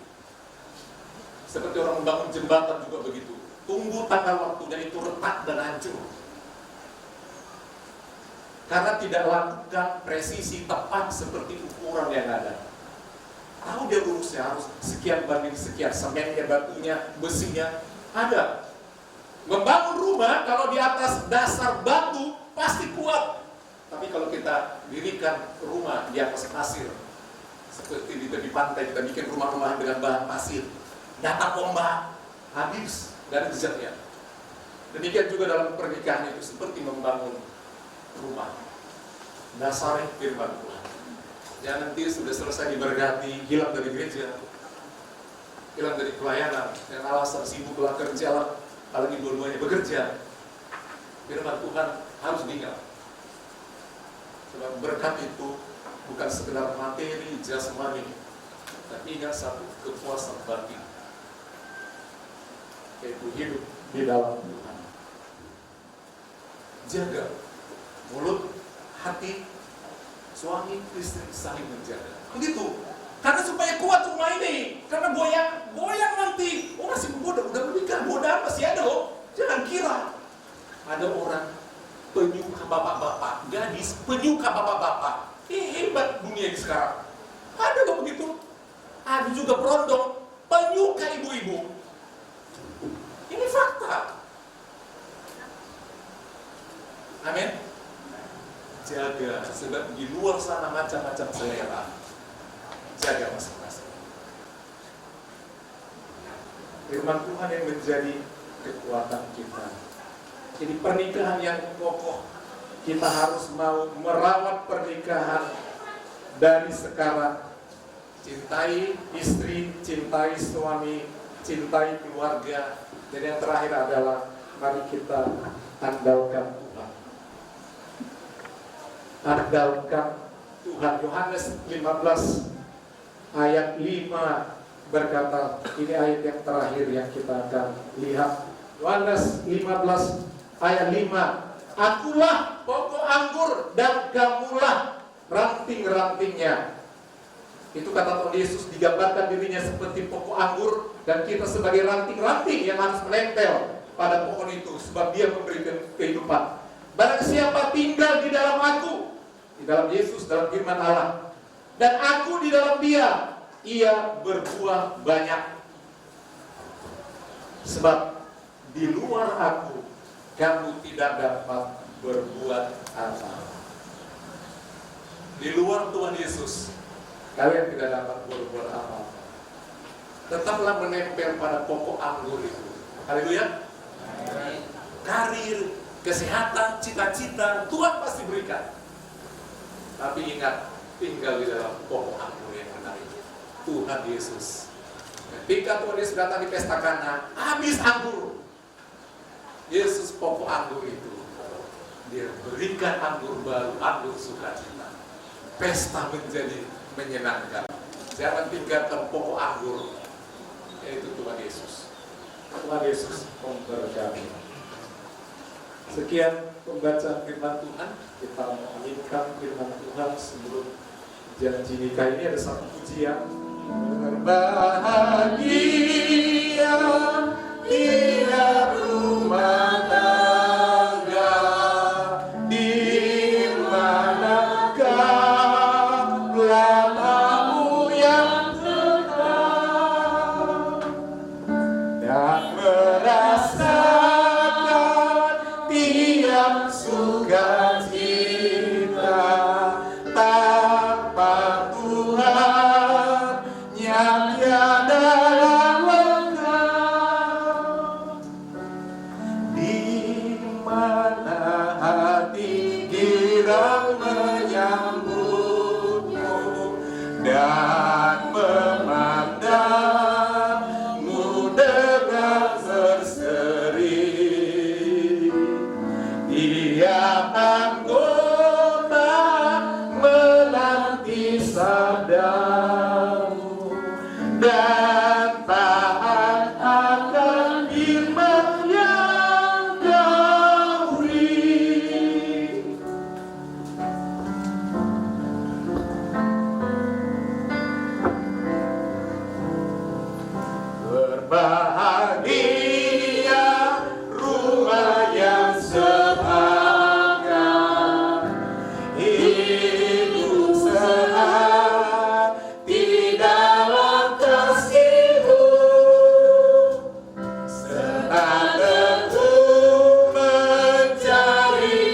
Speaker 11: Seperti orang membangun jembatan juga begitu. Tunggu tanggal waktunya itu retak dan hancur. Karena tidak lakukan presisi tepat seperti ukuran yang ada. Tahu dia urusnya harus sekian banding sekian, semennya, batunya, besinya, ada. Membangun rumah kalau di atas dasar batu pasti kuat. Tapi kalau kita dirikan rumah di atas pasir, seperti di tepi pantai kita bikin rumah-rumah dengan bahan pasir, datang ombak, habis dari jejaknya. Demikian juga dalam pernikahan itu seperti membangun rumah. Dasarnya firman Tuhan. Jangan nanti sudah selesai diberkati, hilang dari gereja, hilang dari pelayanan, dengan alasan sibuklah kerja lah, apalagi dua-duanya bekerja. Firman Tuhan harus diingat. Sebab berkat itu bukan sekedar materi, jasmani, tapi ingat satu, kepuasan batin, yaitu hidup di dalam Tuhan. Jaga mulut, hati, suami, istri saling menjaga. Begitu. Karena supaya kuat rumah ini. Karena goyang nanti. Oh masih muda, udah menikah, godaan masih ada loh. Jangan kira ada orang penyuka bapak-bapak, gadis penyuka bapak-bapak. Hebat dunia ini sekarang. Ada loh begitu. Ada juga perondong penyuka ibu-ibu. Ini fakta. Amin. Jaga, sebab di luar sana macam-macam selera. Jaga masing-masing. Firman Tuhan yang menjadi kekuatan kita. Jadi pernikahan yang kokoh, kita harus mau merawat pernikahan dari sekarang. Cintai istri, cintai suami, cintai keluarga. Dan yang terakhir adalah mari kita andalkan Tuhan. Andalkan Tuhan. Yohanes 15 ayat 5 berkata, ini ayat yang terakhir yang kita akan lihat. Yohanes 15 ayat 5, akulah pokok anggur dan kamulah ranting-rantingnya. Itu kata Tuhan Yesus, digambarkan dirinya seperti pokok anggur dan kita sebagai ranting-ranting yang harus menempel pada pohon itu sebab dia memberikan kehidupan. Barang siapa tinggal di dalam aku, di dalam Yesus, dalam firman Allah, dan aku di dalam dia, ia berbuah banyak. Sebab di luar aku, kamu tidak dapat berbuat apa-apa. Di luar Tuhan Yesus, kalian tidak dapat berbuat apa-apa. Tetaplah menempel pada pokok anggur itu. Haleluya. Karir, kesehatan, cita-cita, Tuhan pasti berikan. Tapi ingat, tinggal di dalam pokok anggur yang benar itu, Tuhan Yesus. Ketika Tuhan Yesus datang di pesta Kana, habis anggur. Yesus pokok anggur itu, dia berikan anggur baru, anggur sukacita. Pesta menjadi menyenangkan. Jangan tinggalkan pokok anggur, yaitu Tuhan Yesus. Tuhan Yesus memberkati. Sekian pembacaan firman Tuhan. Kita menginginkan firman Tuhan sebelum janji nikah ini ada satu pujian. Berbahagia tiap rumah tangga, di manakah lamamu yang tenang, dan merasakan tiap sukacita tanpa Tuhan yang tiada lengkap. Di mana hati girang menyambutmu dan memandangmu dengan berseri. Tiap anggota menanti sabdamu dan taat akan firman yang kau beri. Berbahagia rumah yang sepakat, hidup sehat di dalam kasih-Mu, serta tekun mencari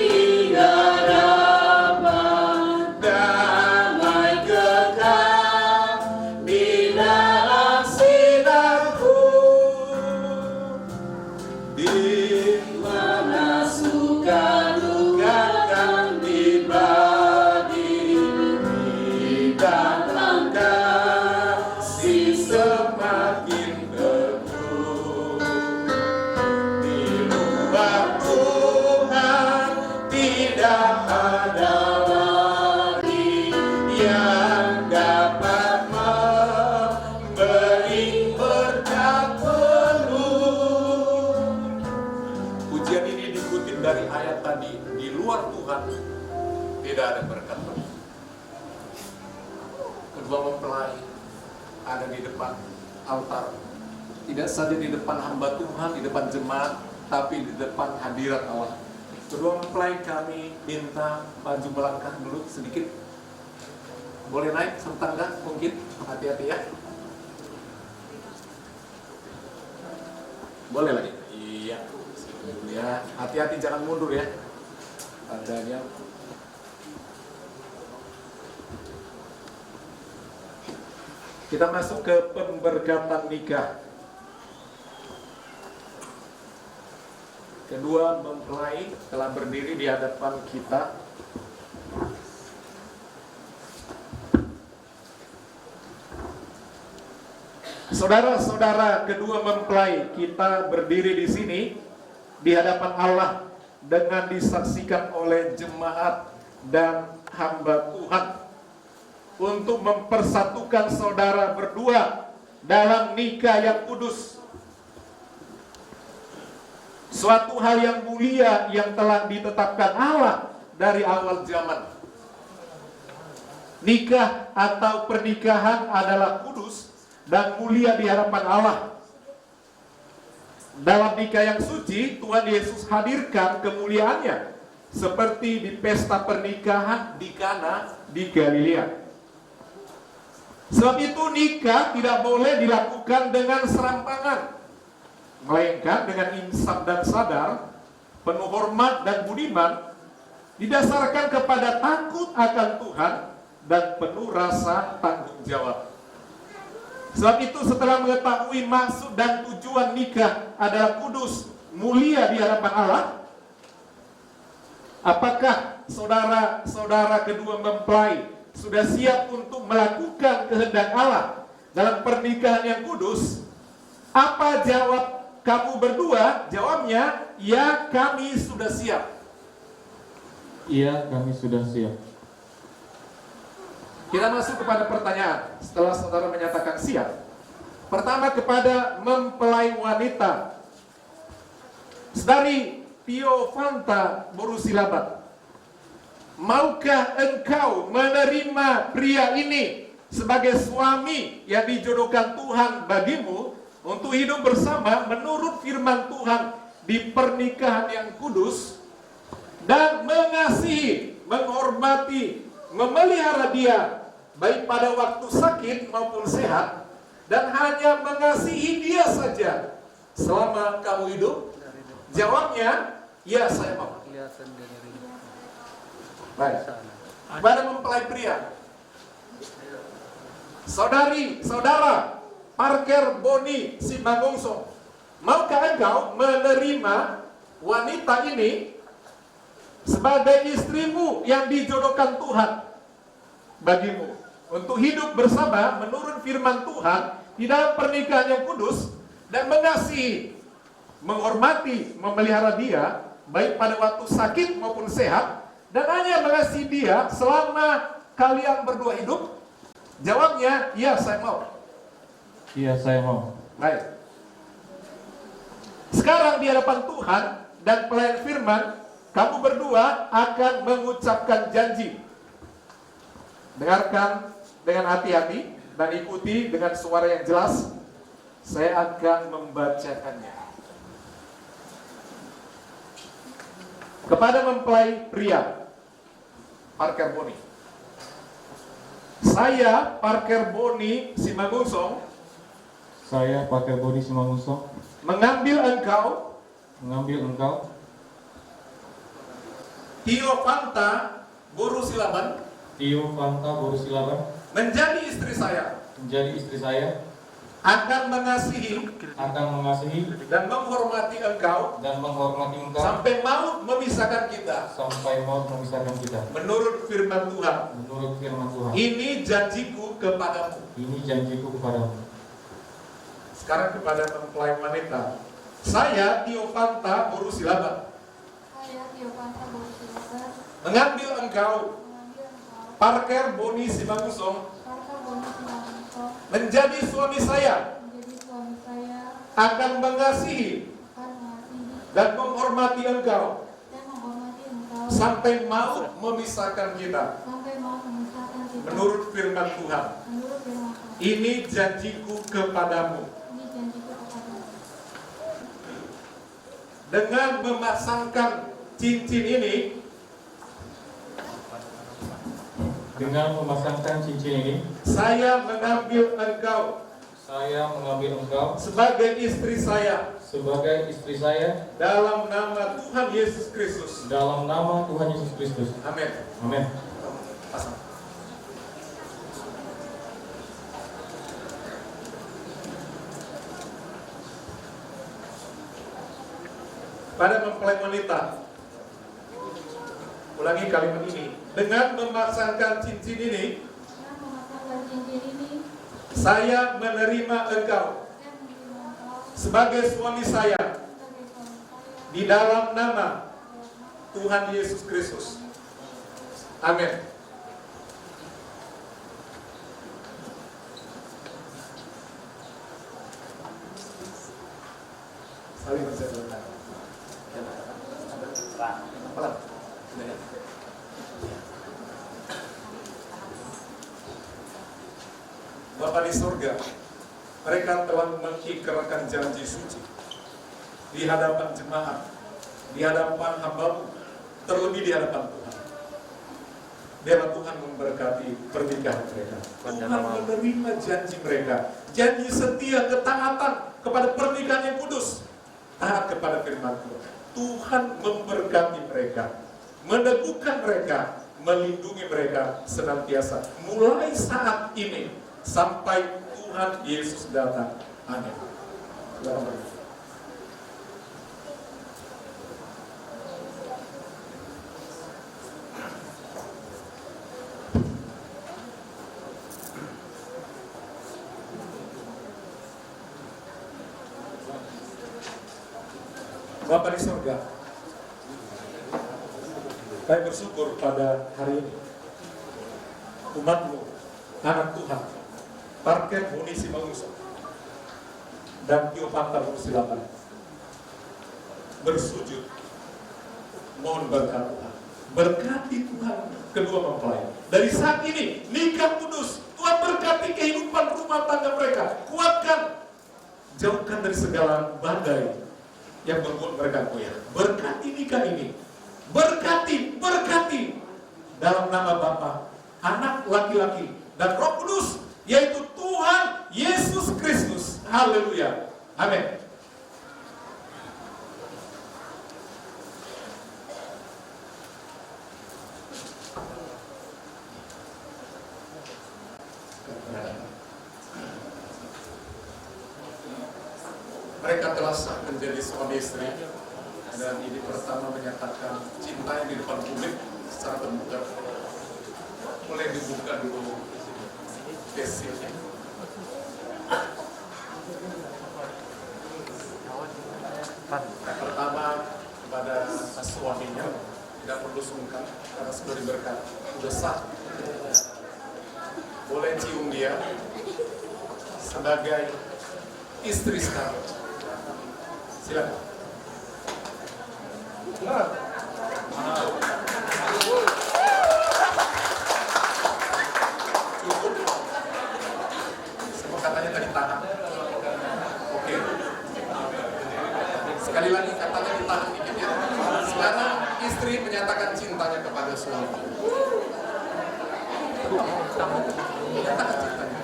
Speaker 11: harapan damai kekal di dalam sinar-Ku. Di mana suka duka kan dibagi, di dalam kasih semakin teguh. Di luar Tuhan tidak ada lagi yang dapat memberi berkat penuh. Pujian ini dikutip dari ayat tadi, di luar Tuhan tidak ada berkat penuh. Kedua mempelai ada di depan altar, tidak saja di depan hamba Tuhan, di depan jemaat, tapi di depan hadirat Allah. Kedua mempelai kami minta maju melangkah dulu sedikit. Boleh naik setangga mungkin, hati-hati ya. Boleh lagi? Iya. Ya, hati-hati jangan mundur ya. Tandanya. Kita masuk ke pemberkatan nikah. Kedua mempelai telah berdiri di hadapan kita. Saudara-saudara, kedua mempelai kita berdiri di sini di hadapan Allah dengan disaksikan oleh jemaat dan hamba Tuhan untuk mempersatukan saudara berdua dalam nikah yang kudus. Suatu hal yang mulia yang telah ditetapkan Allah dari awal zaman. Nikah atau pernikahan adalah kudus dan mulia di hadapan Allah. Dalam nikah yang suci, Tuhan Yesus hadirkan kemuliaannya seperti di pesta pernikahan di Kana di Galilea. Sebab itu nikah tidak boleh dilakukan dengan serampangan, melainkan dengan insaf dan sadar, penuh hormat dan budiman, didasarkan kepada takut akan Tuhan dan penuh rasa tanggung jawab. Sebab itu setelah mengetahui maksud dan tujuan nikah adalah kudus, mulia di hadapan Allah, apakah saudara-saudara kedua mempelai sudah siap untuk melakukan kehendak Allah dalam pernikahan yang kudus? Apa jawab kamu berdua? Jawabnya, ya, kami sudah siap.
Speaker 12: Iya, kami sudah siap.
Speaker 11: Kita masuk kepada pertanyaan setelah saudara menyatakan siap. Pertama, kepada mempelai wanita. Saudari Tiofanta Borusilabat, maukah engkau menerima pria ini sebagai suami yang dijodohkan Tuhan bagimu untuk hidup bersama menurut firman Tuhan di pernikahan yang kudus, dan mengasihi, menghormati, memelihara dia baik pada waktu sakit maupun sehat, dan hanya mengasihi dia saja selama kamu hidup? Jawabnya, ya, saya mau. Baik. Kepada mempelai pria, saudara Parker Boni Simanggongso, maukah engkau menerima wanita ini sebagai istrimu yang dijodohkan Tuhan bagimu untuk hidup bersama menurut firman Tuhan di dalam pernikahan yang kudus, dan mengasihi, menghormati, memelihara dia baik pada waktu sakit maupun sehat, dan hanya mengasihi dia selama kalian berdua hidup? Jawabnya, ya, saya mau.
Speaker 12: Iya, saya mau.
Speaker 11: Baik. Sekarang di hadapan Tuhan dan pelayan firman, kamu berdua akan mengucapkan janji. Dengarkan dengan hati-hati dan ikuti dengan suara yang jelas. Saya akan membacakannya. Kepada mempelai pria, Parker Boni. Saya, Parker Boni Simanggungsong,
Speaker 12: Saya, Parker Boni Simanggungsong,
Speaker 11: mengambil engkau, Tiofanta Borusilaban, menjadi istri saya, akan mengasihi, dan menghormati engkau, sampai maut memisahkan kita, menurut firman Tuhan. Ini janjiku kepadamu. Sekarang kepada mempelai wanita, saya Tiofanta Borusilaban, mengambil engkau, Parker Boni Simanggungsong, menjadi suami saya, akan mengasihi dan menghormati engkau sampai maut memisahkan kita, menurut firman Tuhan. Ini janjiku kepadamu. Dengan memasangkan cincin ini, saya mengambil engkau, sebagai istri saya, dalam nama Tuhan Yesus Kristus. Amin. Pada mempelai wanita, ulangi kalimat ini. Dengan memasangkan cincin ini, saya menerima engkau sebagai suami saya di dalam nama Tuhan Yesus Kristus. Amin. Saling berseberangan. Bapa di surga, mereka telah mengikrarkan janji suci di hadapan jemaat, di hadapan hamba-Mu, terlebih di hadapan Tuhan. Biarlah Tuhan memberkati pernikahan mereka. Tuhan menerima janji mereka, janji setia ketaatan kepada pernikahan yang kudus, taat kepada firman Tuhan. Tuhan memberkati mereka, meneguhkan mereka, melindungi mereka senantiasa mulai saat ini sampai Tuhan Yesus datang. Amin. Bapa di surga, kami bersyukur pada hari ini umat-Mu, anak Tuhan, Parker Boni Simangunsong dan Tio Pantar Silakan bersujud mohon berkat Tuhan. Berkati Tuhan kedua mempelai. Dari saat ini nikah kudus, Tuhan berkati kehidupan rumah tangga mereka. Kuatkan, jauhkan dari segala badai yang membuat mereka goyah. Berkati nikah ini, berkati dalam nama Bapa, Anak laki-laki dan Roh Kudus, yaitu Tuhan Yesus Kristus. Haleluya. Amin. Mereka telah sah menjadi suami istri, dan ini pertama menyatakan cintanya di depan publik secara terbuka. Mulai dibuka dulu kesnya. Pertama kepada suaminya tidak perlu sungkan karena sudah diberkati, sudah sah. Boleh cium dia sebagai istri sekarang. Silakan. Cukup. Semua katanya tadi tahan. Oke. Sekali lagi katanya ditahan dikit ya. Sekarang istri menyatakan cintanya kepada suami. Nyatakan cintanya.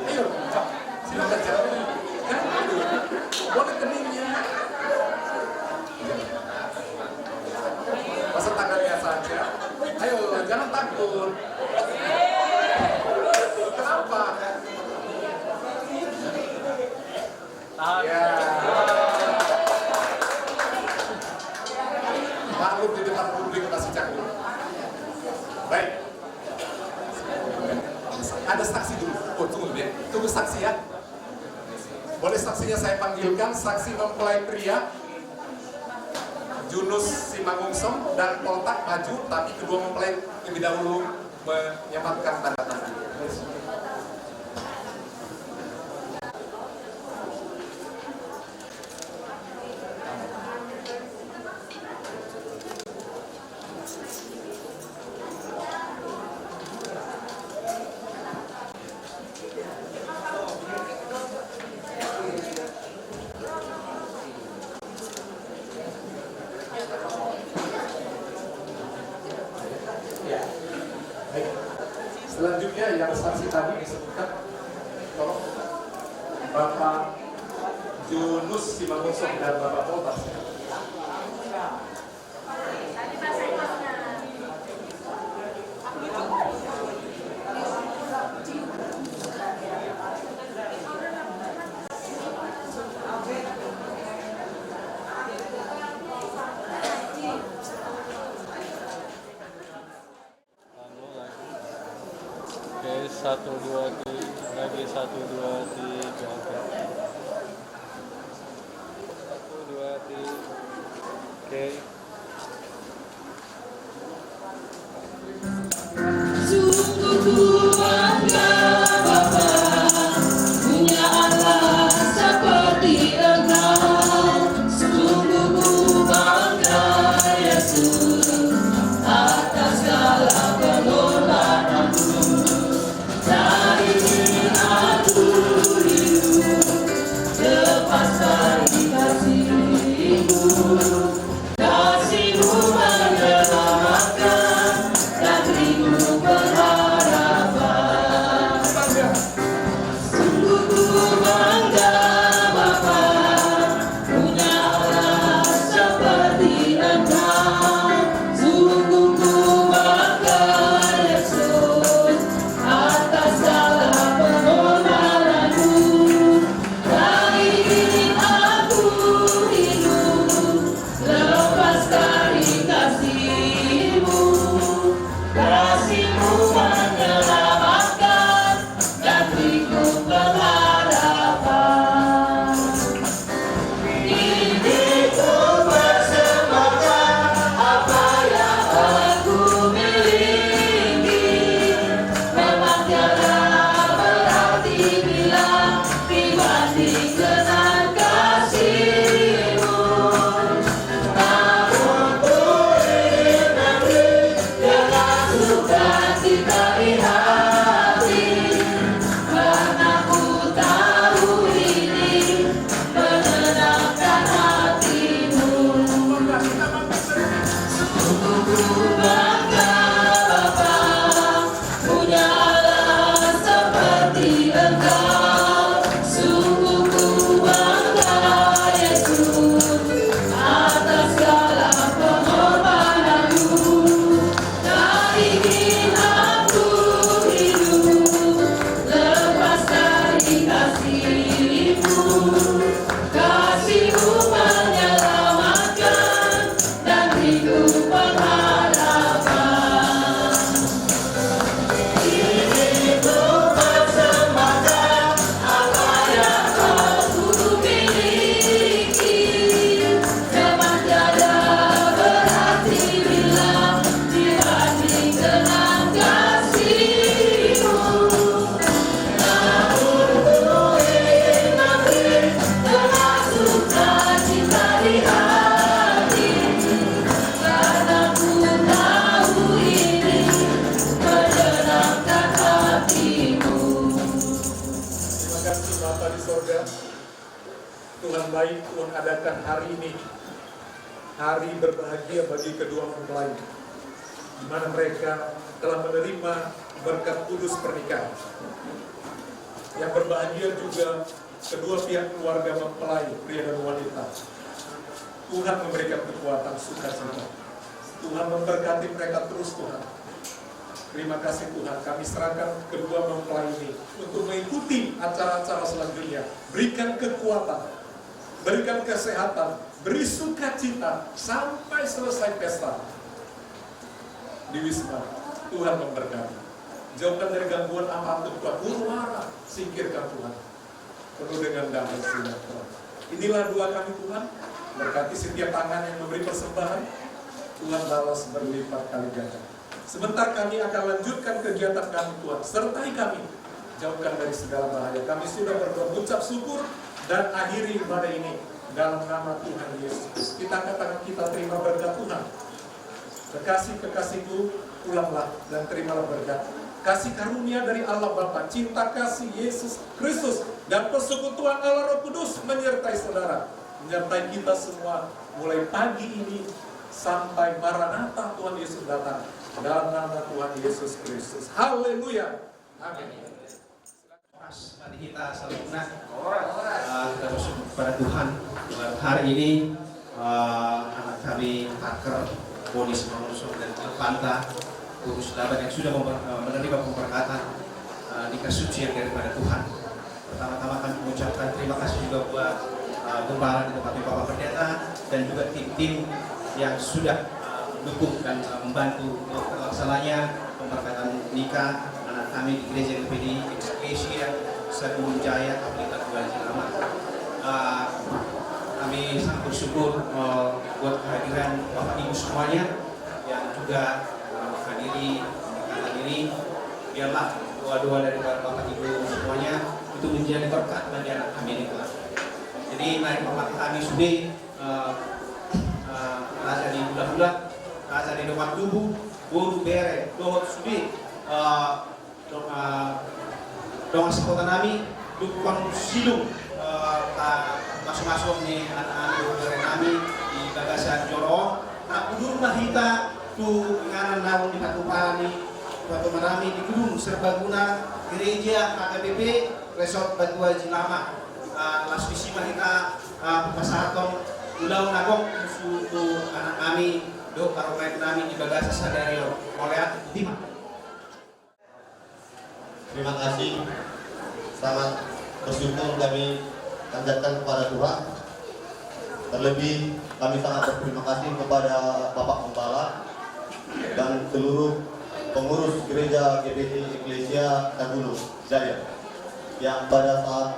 Speaker 11: Ayo, silakan jawab. Boleh keningnya. Pasang tangannya saja. Ayo, jangan takut. Kenapa? Ya. Maklum di depan publik masih cakap. Baik. Ada saksi dulu. Oh, tunggu deh. Tunggu saksi ya. Boleh saksinya saya panggilkan, saksi mempelai pria Junus Simangunsong dan Poltak maju, tapi kedua mempelai lebih dahulu menyampaikan tanda tangan. Selanjutnya yang saksi tadi disebutkan, tolong Bapak Junus Simangunsong dan Bapak Poltas.
Speaker 12: Oke, 1, 2, 3, lagi 1, 2, 3, oke. 1, 2, 3, oke.
Speaker 8: Sungguh ku bangga Bapa punya anak seperti Engkau. Sungguh ku bangga Yesus atas segala pengorbananmu. Dari aku hidup lepas dari kasih-Mu.
Speaker 11: mengadakan hari ini, hari berbahagia bagi kedua mempelai, di mana mereka telah menerima berkat kudus pernikahan. Yang berbahagia juga kedua pihak keluarga mempelai, pria dan wanita. Tuhan memberikan kekuatan sukacita. Tuhan memberkati mereka terus, Tuhan. Terima kasih Tuhan, kami serahkan kedua mempelai ini untuk mengikuti acara-acara selanjutnya. Berikan kekuatan, berikan kesehatan, beri sukacita sampai selesai pesta di Wisma. Tuhan memberkati. Jauhkan dari gangguan apapun, Tuhan. Huru-hara, singkirkan Tuhan. Penuh dengan damai sejahtera. Inilah doa kami Tuhan. Berkati setiap tangan yang memberi persembahan. Tuhan balas berlipat kali ganda. Sebentar kami akan lanjutkan kegiatan kami Tuhan. Sertai kami. Jauhkan dari segala bahaya. Kami sudah berdoa, ucap syukur dan akhiri ibadah ini dalam nama Tuhan Yesus. Kita katakan kita terima berkat Tuhan. Kekasih-kekasihku, pulanglah dan terimalah berkat. Kasih karunia dari Allah Bapa, cinta kasih Yesus Kristus, dan persekutuan Allah Roh Kudus menyertai saudara, menyertai kita semua mulai pagi ini sampai Maranatha Tuhan Yesus datang. Dalam nama Tuhan Yesus Kristus. Haleluya. Amin.
Speaker 13: Mari kita saling benar. Kita bersyukur kepada Tuhan. Hari ini anak kami Parker, Boni Simanusung dan Panta, Kurus Laban yang sudah menerima pemberkatan nikah suci yang daripada Tuhan. Pertama-tama kami mengucapkan terima kasih juga buat gembala di tempat Bapak Pendeta dan juga tim-tim yang sudah mendukung dan membantu untuk terlaksananya pemberkatan nikah anak kami di Gereja GPD Eksklesia Sagung Jaya Kabupaten Tulungagung. Kami sangat bersyukur buat kehadiran Bapak Ibu semuanya yang juga menghadiri pernikahan ini. Biarlah doa-doa dari Bapak Ibu semuanya itu menjadi berkat bagi anak kami ini. Jadi mari Bapak kami sudah rasa di bulan-bulan, rasa di depan tubuh, buru bere, dohot sudah dengan sekota kami, dukung silung masuk-masuk nih anak-anak dari kami di Bagasan Joro. Nak kudur mahita tu nganan naon di Patupani, Patumarami di gedung serbaguna gereja KKBP Resort Batu Haji Lama. Lasvisi mahita pasaton ulau nagong suatu anak kami do paromet kami di Bagasan Sadario oleh Timah.
Speaker 7: Terima kasih, sangat bersyukur kami panjatkan kepada Tuhan. Terlebih kami sangat berterima kasih kepada Bapak Gembala dan seluruh pengurus gereja GBT Eklesia Sagung Jaya yang pada saat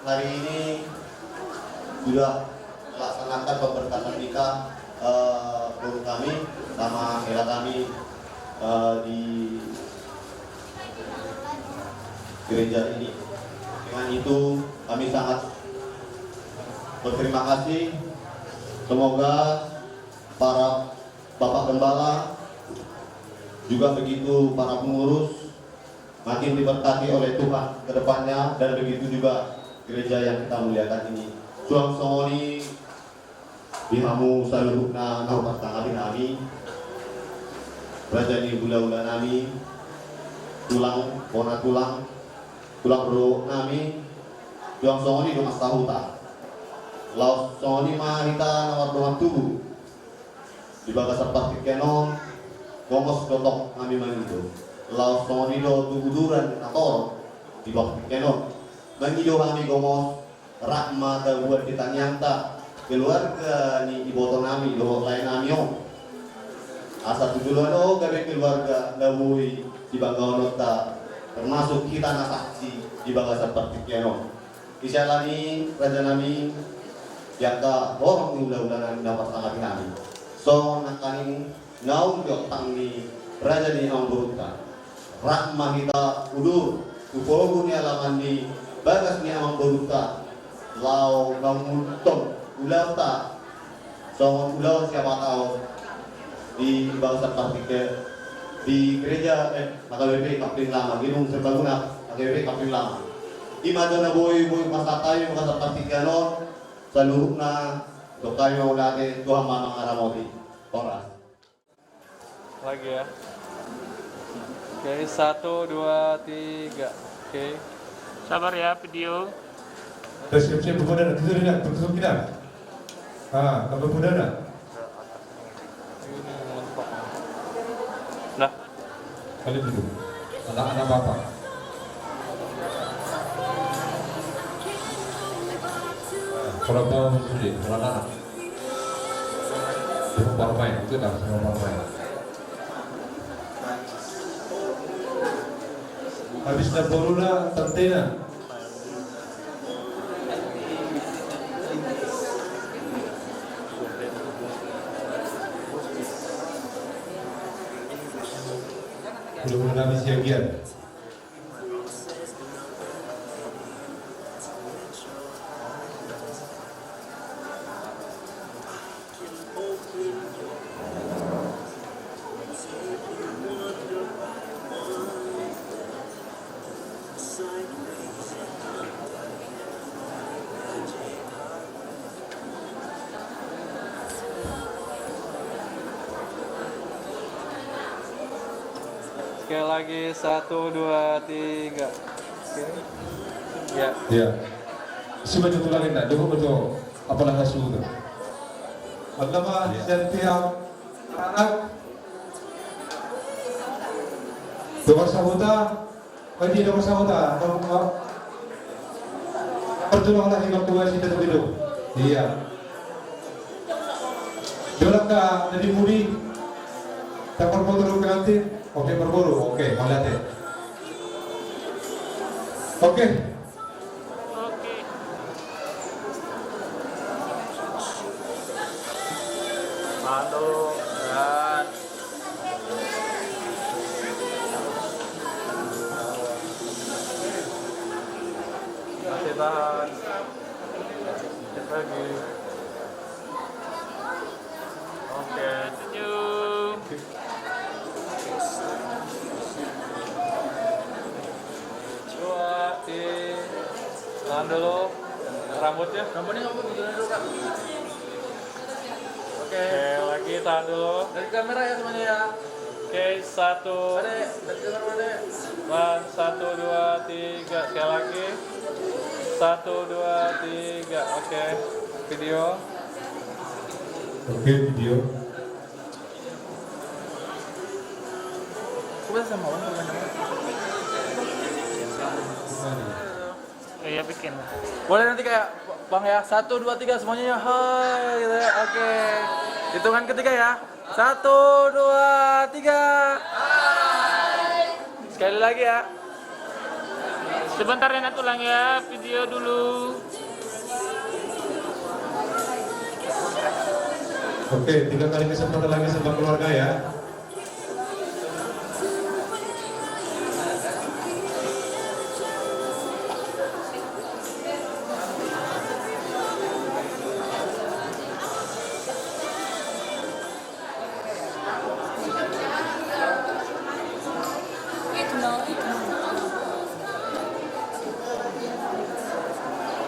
Speaker 7: hari ini sudah melaksanakan pemberkatan nikah guru kami sama hela kami di gereja ini. Dengan itu kami sangat berterima kasih. Semoga para Bapak Gembala juga begitu para pengurus makin diberkati oleh Tuhan ke depannya, dan begitu juga gereja yang kita muliakan ini. Suang songoni bihamu saluhna naupat tangabi nami rajani bula-bula nami tulang pona tulang bro nami yang songoni dong astahuta laos songoni mahita nawar doang tubuh di bagasar partik kenon gomos dotok nami mangido laos songoni do tubuduran ator di partik kenon mangido kami gomos rahma buat ditanyanta keluarga ni iboto nami do lain nami om asa tujuan oh gabe keluarga lawui di Banggaon ta termasuk kita nasaksi di Bagasan Partikeno. Isyalani raja nami yang ka horong ulah-ulahan dapat sangat kami. So nakaning naung jok tangni raja ni ang buruta. Rahmah kita udur upogo ni alaman ni bagas ni ang buruta. Lau ngamuntong ulah ta. So ulah siapa tahu di Bagasan Partikeno di gereja KKBP Kapling Lama, Ginung Serbaguna KKBP Kapling Lama. Di mana boy pasatay mga sa Partikano, seluruhnya doa yang ulate Tuhan Mamang Aramoti. Oras.
Speaker 12: Lagi ya. Oke, 1, 2, 3. Oke.
Speaker 3: Sabar ya video.
Speaker 11: Siap-siap bermuda, tidur tidak, tutup tidak. Kamu bermuda tidak?
Speaker 12: Ini mentok. Nah,
Speaker 11: Kalian duduk. Anak-anak bapak. Kalau mau sulit, kalau anak. Itu parmai, itu dah semua parmai. Habis dah borula, tantena. Belum habis bagian.
Speaker 12: sekali lagi 1, 2, 3. Oke. Ya.
Speaker 11: Ya. Coba betul lagi tak? Cukup betul. Apalah hasil itu? Pertama, setiap anak dokter sahuta, bagi dokter sahuta, pertolonganlah evakuasi tetap hidup. Iya. Jolaka dari mudi, tak perlu nanti. Oke, berburu. Oke, melihat ya. Oke.
Speaker 12: Mantap dan masih tahan. Cek lagi. Oke,
Speaker 3: senyum.
Speaker 12: Tahan dulu rambutnya.
Speaker 1: Rambutnya kamu betulin dulu Kak.
Speaker 12: Oke, lagi tahan dulu.
Speaker 1: Dari kamera ya semuanya ya.
Speaker 12: Oke, 1.
Speaker 1: Adek, dari kamera Adek.
Speaker 12: 1, 2, 3. Sekali lagi. 1, 2, 3. Oke, video.
Speaker 11: Oke, video.
Speaker 1: Coba sama orang banyak.
Speaker 3: Iya bikin.
Speaker 1: Boleh nanti kayak Bang ya. 1, 2, 3 semuanya ya. Hai gitu ya. Oke. Hitungan ketiga ya. 1, 2, 3. Hai. Sekali lagi ya.
Speaker 3: Sebentar Renat ulang ya, video dulu.
Speaker 11: Oke, 3 kali kesempatan lagi sama keluarga ya.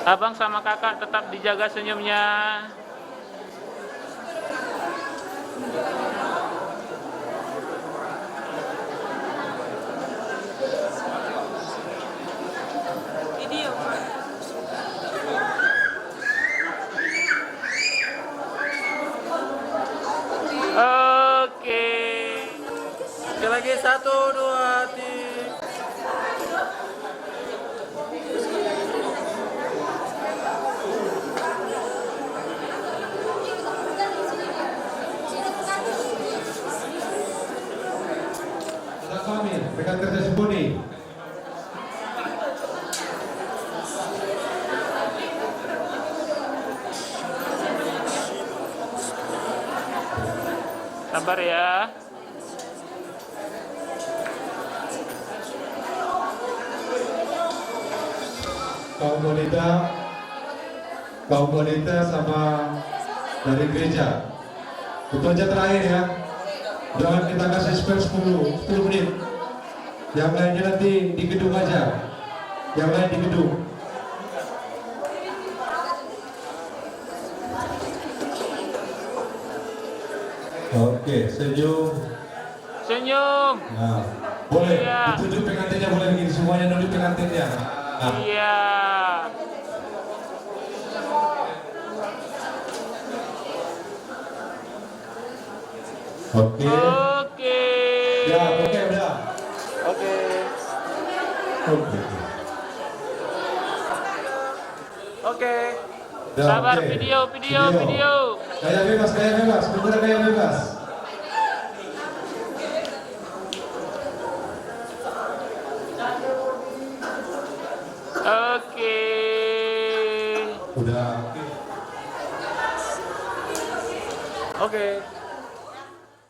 Speaker 3: Abang sama kakak tetap dijaga senyumnya.
Speaker 8: Video.
Speaker 3: Oke.
Speaker 1: Sekali lagi 1, 2, 3.
Speaker 11: Rekan kerja Sembuni.
Speaker 3: Sabar ya.
Speaker 11: Kaum wanita sama dari gereja. Itu aja terakhir ya. Jangan kita kasih spare 10 menit. Yang lainnya nanti di gedung aja. Yang lain di gedung.
Speaker 14: Oke, senyum.
Speaker 3: Senyum.
Speaker 14: Nah, boleh
Speaker 3: Iya.
Speaker 14: ditunjuk pengantinnya, boleh begini semuanya nunjuk pengantinnya. Nah,
Speaker 3: Iya.
Speaker 14: oke.
Speaker 3: Oke.
Speaker 14: Ya, oke udah.
Speaker 1: Oke.
Speaker 14: Oke.
Speaker 1: Oke.
Speaker 14: Udah,
Speaker 3: Sabar,
Speaker 14: oke.
Speaker 3: video.
Speaker 14: Gaya bebas, bener gaya bebas.
Speaker 3: Oke.
Speaker 14: Udah.
Speaker 1: Oke.